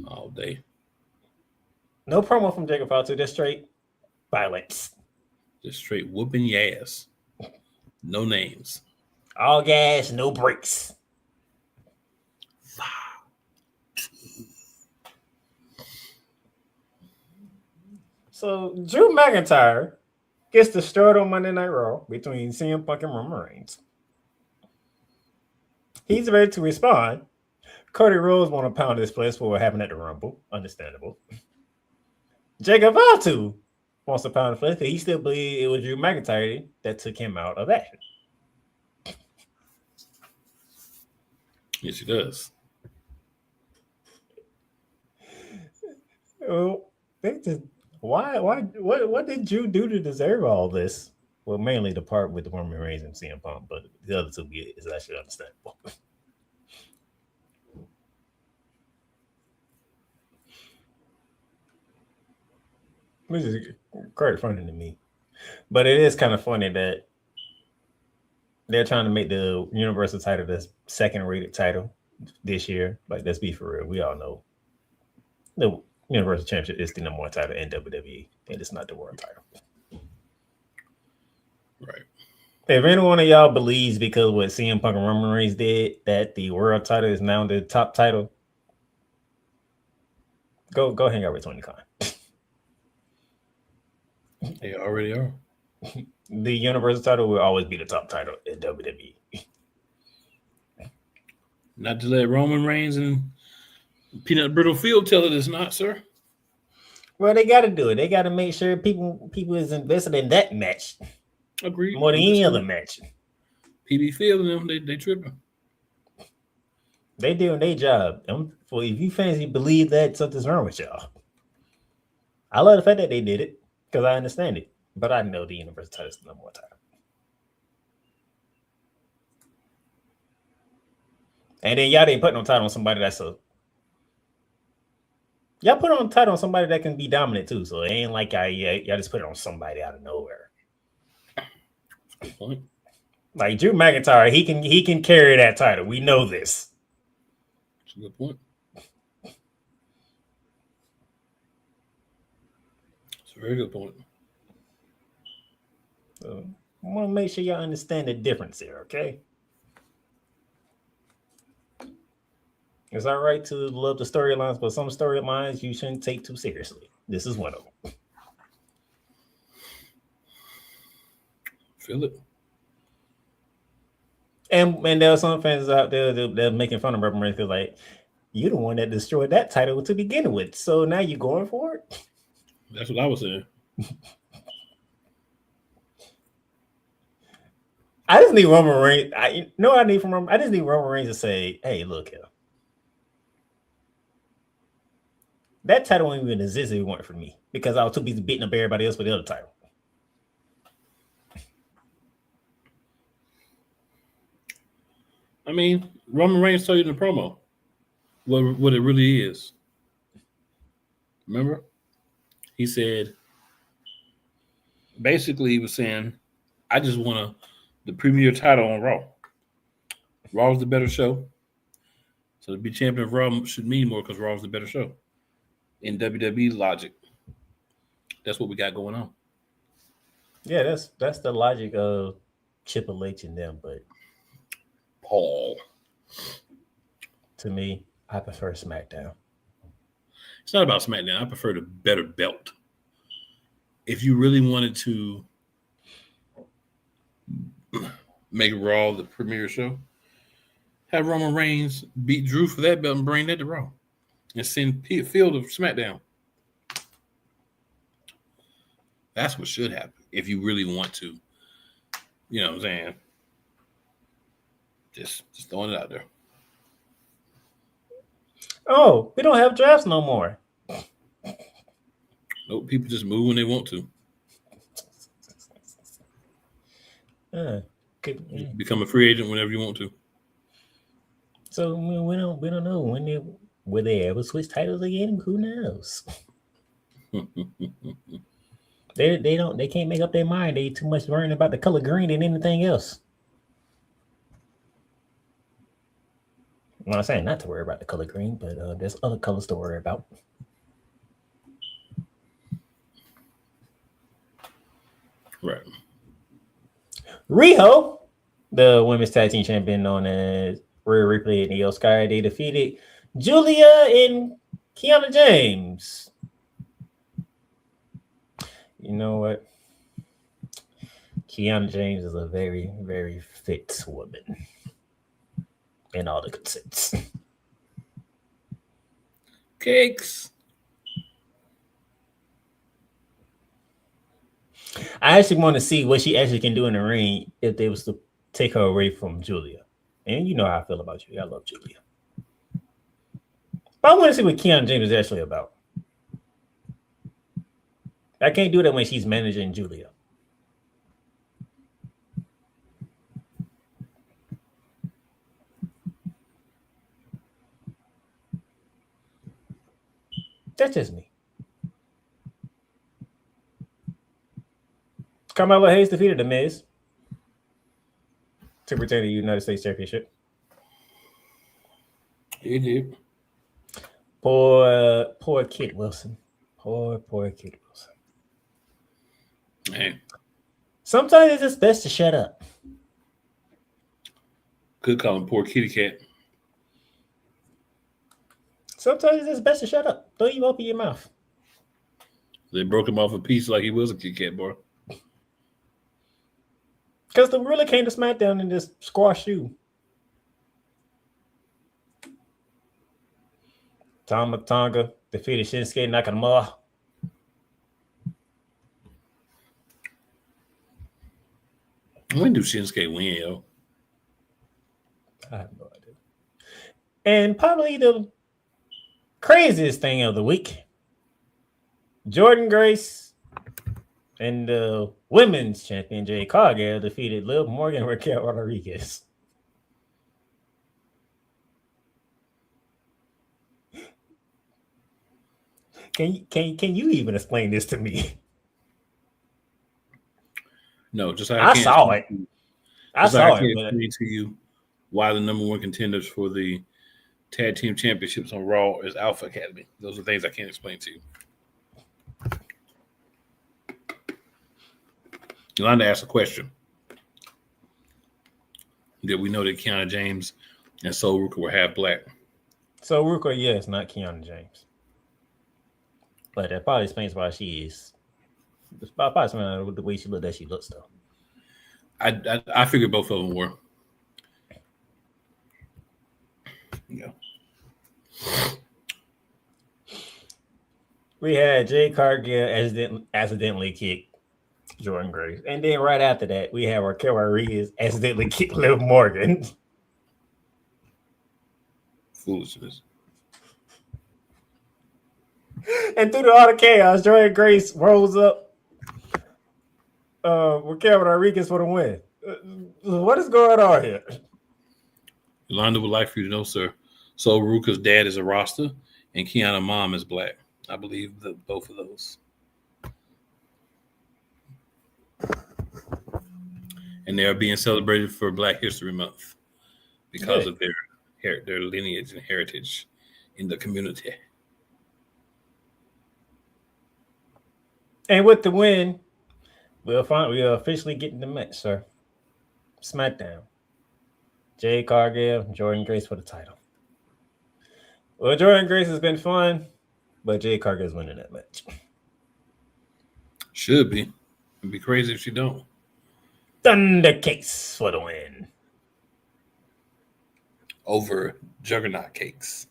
All day. No promo from Jacob Fatu. Just straight violence. Just straight whooping your ass. No names. All gas, no brakes. So Drew McIntyre gets destroyed on Monday Night Raw between CM Punk and Roman Reigns. He's ready to respond. Cody Rhodes want to pound his place for what happened at the Rumble. Understandable. Jacob Fatu wants to pound his place because he still believes it was Drew McIntyre that took him out of action. Yes, he does. Well, what did Drew do to deserve all this? Well, mainly the part with the Roman Reigns and CM Punk, but the other two is actually understandable. Which is quite funny to me. But it is kind of funny that they're trying to make the Universal title the second rated title this year. Like, let's be for real. We all know the Universal Championship is the number one title in WWE, and it's not the world title. Right. If any one of y'all believes because what CM Punk and Roman Reigns did that the world title is now the top title, go hang out with Tony Khan. They already are. The Universal title will always be the top title in WWE. Not to let Roman Reigns and Peanut Brittle Field tell it it's not, sir. Well, they got to do it. They got to make sure people is invested in that match. Agreed. More than any other match. PB Field and them, they tripping. They doing their job. Well, if you fancy believe that, something's wrong with y'all. I love the fact that they did it because I understand it. But I know the Universal title is the number one title. And then y'all didn't put no title on somebody that's a... Y'all put on title on somebody that can be dominant too. So it ain't like y'all just put it on somebody out of nowhere. Good point. Like Drew McIntyre, he can carry that title. We know this. That's a good point. It's a very good point. So I want to make sure y'all understand the difference here, okay? It's all right to love the storylines, but some storylines you shouldn't take too seriously. This is one of them. Feel it. And there are some fans out there that are making fun of Roman Reigns because, like, you're the one that destroyed that title to begin with. So now you're going for it? That's what I was saying. I just need Roman Reigns. I just need Roman Reigns to say, hey, look here. That title wouldn't even exist if it weren't for me because I was too busy beating up everybody else for the other title. I mean, Roman Reigns told you in the promo what it really is. Remember? He said, basically, he was saying, I just want the premier title on Raw. Raw is the better show. So to be champion of Raw should mean more because Raw is the better show. In WWE logic. That's what we got going on. Yeah, that's the logic of Triple H and them, but Paul. To me, I prefer SmackDown. It's not about SmackDown. I prefer the better belt. If you really wanted to make Raw the premier show, have Roman Reigns beat Drew for that belt and bring that to Raw. And send Phil to SmackDown. That's what should happen if you really want to. You know what I'm saying? Just throwing it out there. Oh, we don't have drafts no more. Nope, people just move when they want to. Become a free agent whenever you want to. So we don't know when will they ever switch titles again? Who knows? They can't make up their mind. They too much worrying about the color green than anything else. I'm not saying not to worry about the color green, but there's other colors to worry about. Right. Riho, the women's tag team champion known as Rhea Ripley and Io Sky, they defeated Julia and Kiana James. You know what? Kiana James is a very, very fit woman. In all the consents. Cakes. I actually want to see what she actually can do in the ring if they was to take her away from Julia. And you know how I feel about Julia. I love Julia. But I want to see what Kiana James is actually about. I can't do that when she's managing Julia. That's just me. Carmelo Hayes defeated The Miz to retain the United States Championship. He did. Poor Kid Wilson. Poor Kid Wilson. Man. Sometimes it's just best to shut up. Could call him poor kitty cat. Sometimes it's just best to shut up. Don't even open your mouth. They broke him off a piece like he was a Kit Kat boy. Because the ruler came to SmackDown and just squashed you. Tama Tonga defeated Shinsuke Nakamura. When do Shinsuke win, yo? I have no idea. And probably the craziest thing of the week, Jordan Grace and the women's champion Jay Cargill defeated Liv Morgan and Raquel Rodriguez. Can you even explain this to me? No, just I saw it. I saw it. But explain to you why the number one contenders for the tag team championships on Raw is Alpha Academy. Those are things I can't explain to you. Yolanda asked a question. Did we know that Kiana James and Sol Ruka were half black? So Ruka, yes, not Kiana James. But that probably explains why she is. It's probably explains the way she looked, that she looks though. I figured both of them were. Yeah. We had Jay Cargill accidentally kicked Jordan Grace. And then right after that, we had Raquel Rodriguez accidentally kicked Liv Morgan. Foolishness. And through all the chaos, Jordan Grace rolls up with Kevin Rodriguez for the win. What is going on here? Yolanda would like for you to know, sir. So Ruka's dad is a Rasta, and Kiana's mom is black. I believe both of those. And they are being celebrated for Black History Month because of their lineage and heritage in the community. And with the win, we are officially getting the match, sir. SmackDown. Jade Cargill, Jordan Grace for the title. Well, Jordan Grace has been fun, but Jade Cargill's winning that match. Should be. It'd be crazy if she don't. Thunder Cakes for the win. Over Juggernaut Cakes.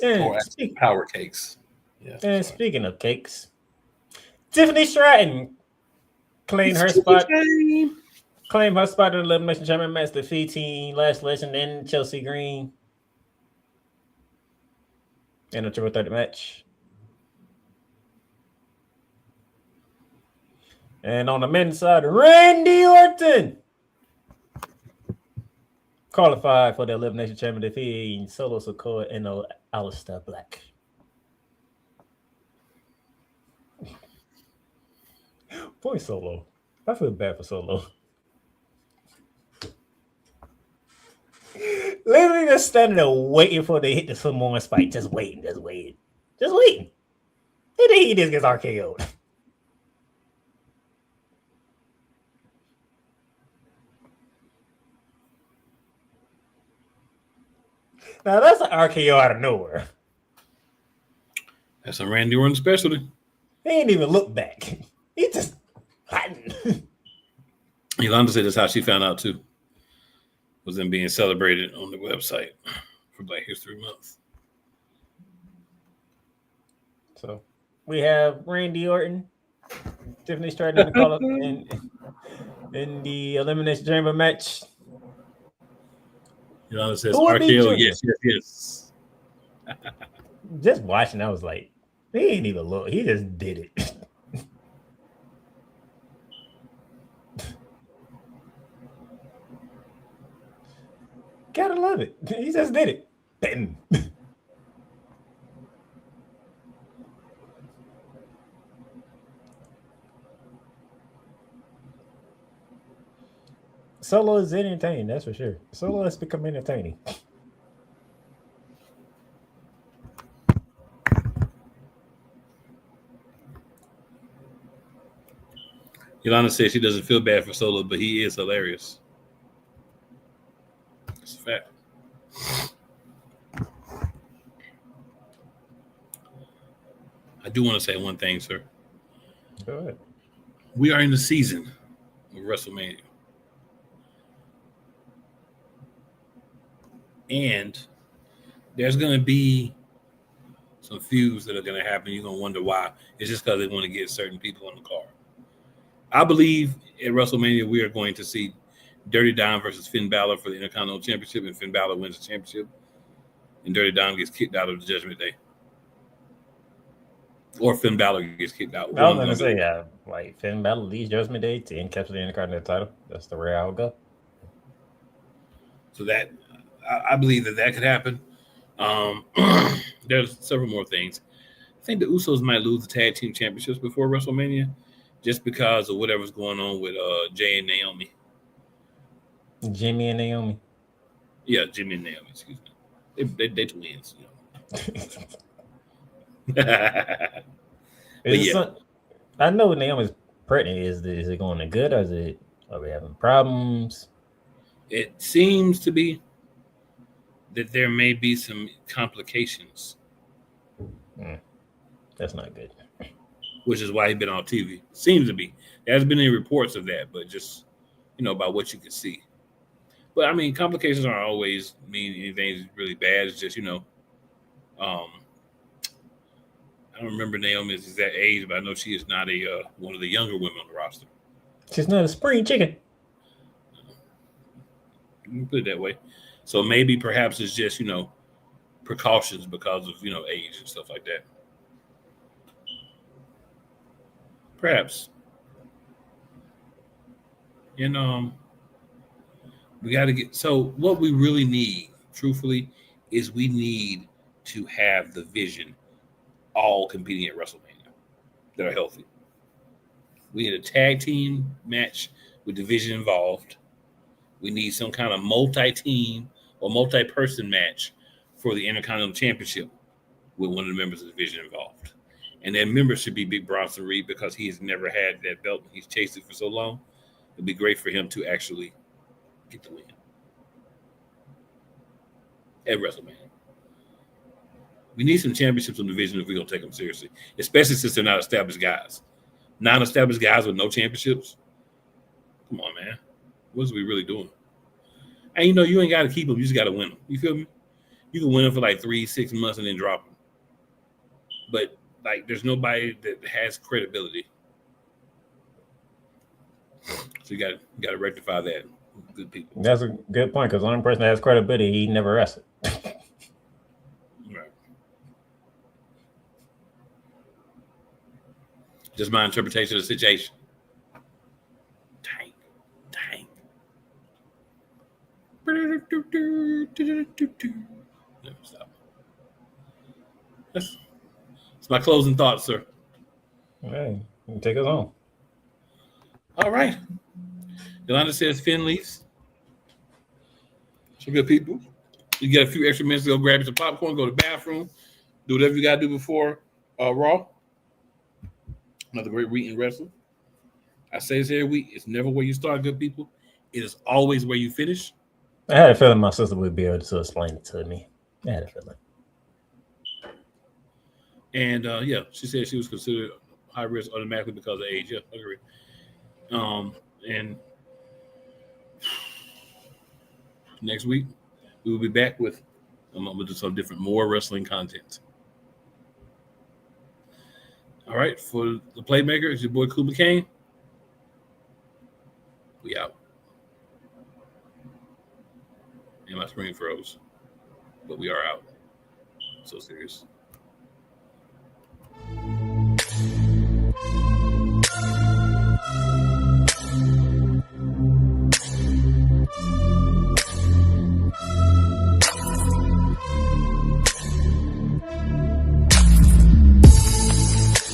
Or Power Cakes. Yeah. And speaking of cakes, Tiffany Stratton claimed her spot in the Elimination Chamber match, defeating Lash Legend and Chelsea Green in a triple threat match. And on the men's side, Randy Orton qualified for the Elimination Chamber, defeating Solo Sikoa and Aleister Black. Boy, Solo. I feel bad for Solo. Literally just standing there waiting for they hit the Samoan spike. Just waiting. And then he just gets RKO'd. Now that's an RKO out of nowhere. That's a Randy Orton specialty. He ain't even look back. He just hiding. Yolanda said that's how she found out too. Was them being celebrated on the website for Black History Month. So we have Randy Orton, Tiffany Stratton to call up in the Elimination Chamber match. Yolanda says RKO, yes. Just watching, I was like, he ain't even look. He just did it. Gotta love it. He just did it. Bam. Solo is entertaining, that's for sure. Solo has become entertaining. Yolanda says she doesn't feel bad for Solo, but he is hilarious. It's a fact. I do want to say one thing, sir. Go ahead. We are in the season of WrestleMania. And there's going to be some feuds that are going to happen. You're going to wonder why. It's just because they want to get certain people on the card. I believe at WrestleMania we are going to see Dirty Dom versus Finn Balor for the Intercontinental Championship, and Finn Balor wins the championship, and Dirty Dom gets kicked out of the Judgment Day. Or Finn Balor gets kicked out. I was going to say, like Finn Balor leaves Judgment Day to encapsulate the Intercontinental title. That's the way I would go. So that I believe that could happen. There's several more things. I think the Usos might lose the tag team championships before WrestleMania, just because of whatever's going on with Jay and Naomi. Jimmy and Naomi. Yeah, Jimmy and Naomi. Excuse me. They twins. You know. I know Naomi's pregnant. Is it going to good, or are we having problems? It seems to be that there may be some complications. That's not good. Which is why he's been on TV. Seems to be. There hasn't been any reports of that, but just, about what you can see. But, I mean, complications aren't always mean anything really bad. It's just, I don't remember Naomi's exact age, but I know she is not one of the younger women on the roster. She's not a spring chicken. You can put it that way. So maybe perhaps it's just, precautions because of age and stuff like that. Perhaps. And we got to get. So what we really need, truthfully, is we need to have the vision all competing at WrestleMania that are healthy. We need a tag team match with division involved. We need some kind of multi-team or multi-person match for the Intercontinental Championship with one of the members of the division involved. And that member should be Big Bronson Reed because he has never had that belt. He's chased it for so long. It'd be great for him to actually get the win at WrestleMania. We need some championships in the division if we're going to take them seriously, especially since they're not established guys. Non-established guys with no championships. Come on, man. What is we really doing? And you ain't got to keep them. You just got to win them. You feel me? You can win them for like 3-6 months and then drop them. But like, there's nobody that has credibility. So you got to rectify that. Good people. That's a good point because the only person that has credibility, he never wrestled. Right. Just my interpretation of the situation. Dang. Stop. That's my closing thoughts, sir. Hey, you can take us home. All right. Yolanda says Finn leaves. Some good people. You get a few extra minutes to go grab some popcorn, go to the bathroom, do whatever you got to do before Raw. Another great week in wrestling. I say this every week. It's never where you start, good people. It is always where you finish. I had a feeling my sister would be able to explain it to me. I had a feeling. And she said she was considered high risk automatically because of age. Yeah, I agree. And next week we will be back with some different, more wrestling content. All right, for the Playmaker, it's your boy Cool McCain. We out. And my screen froze, but we are out. So serious.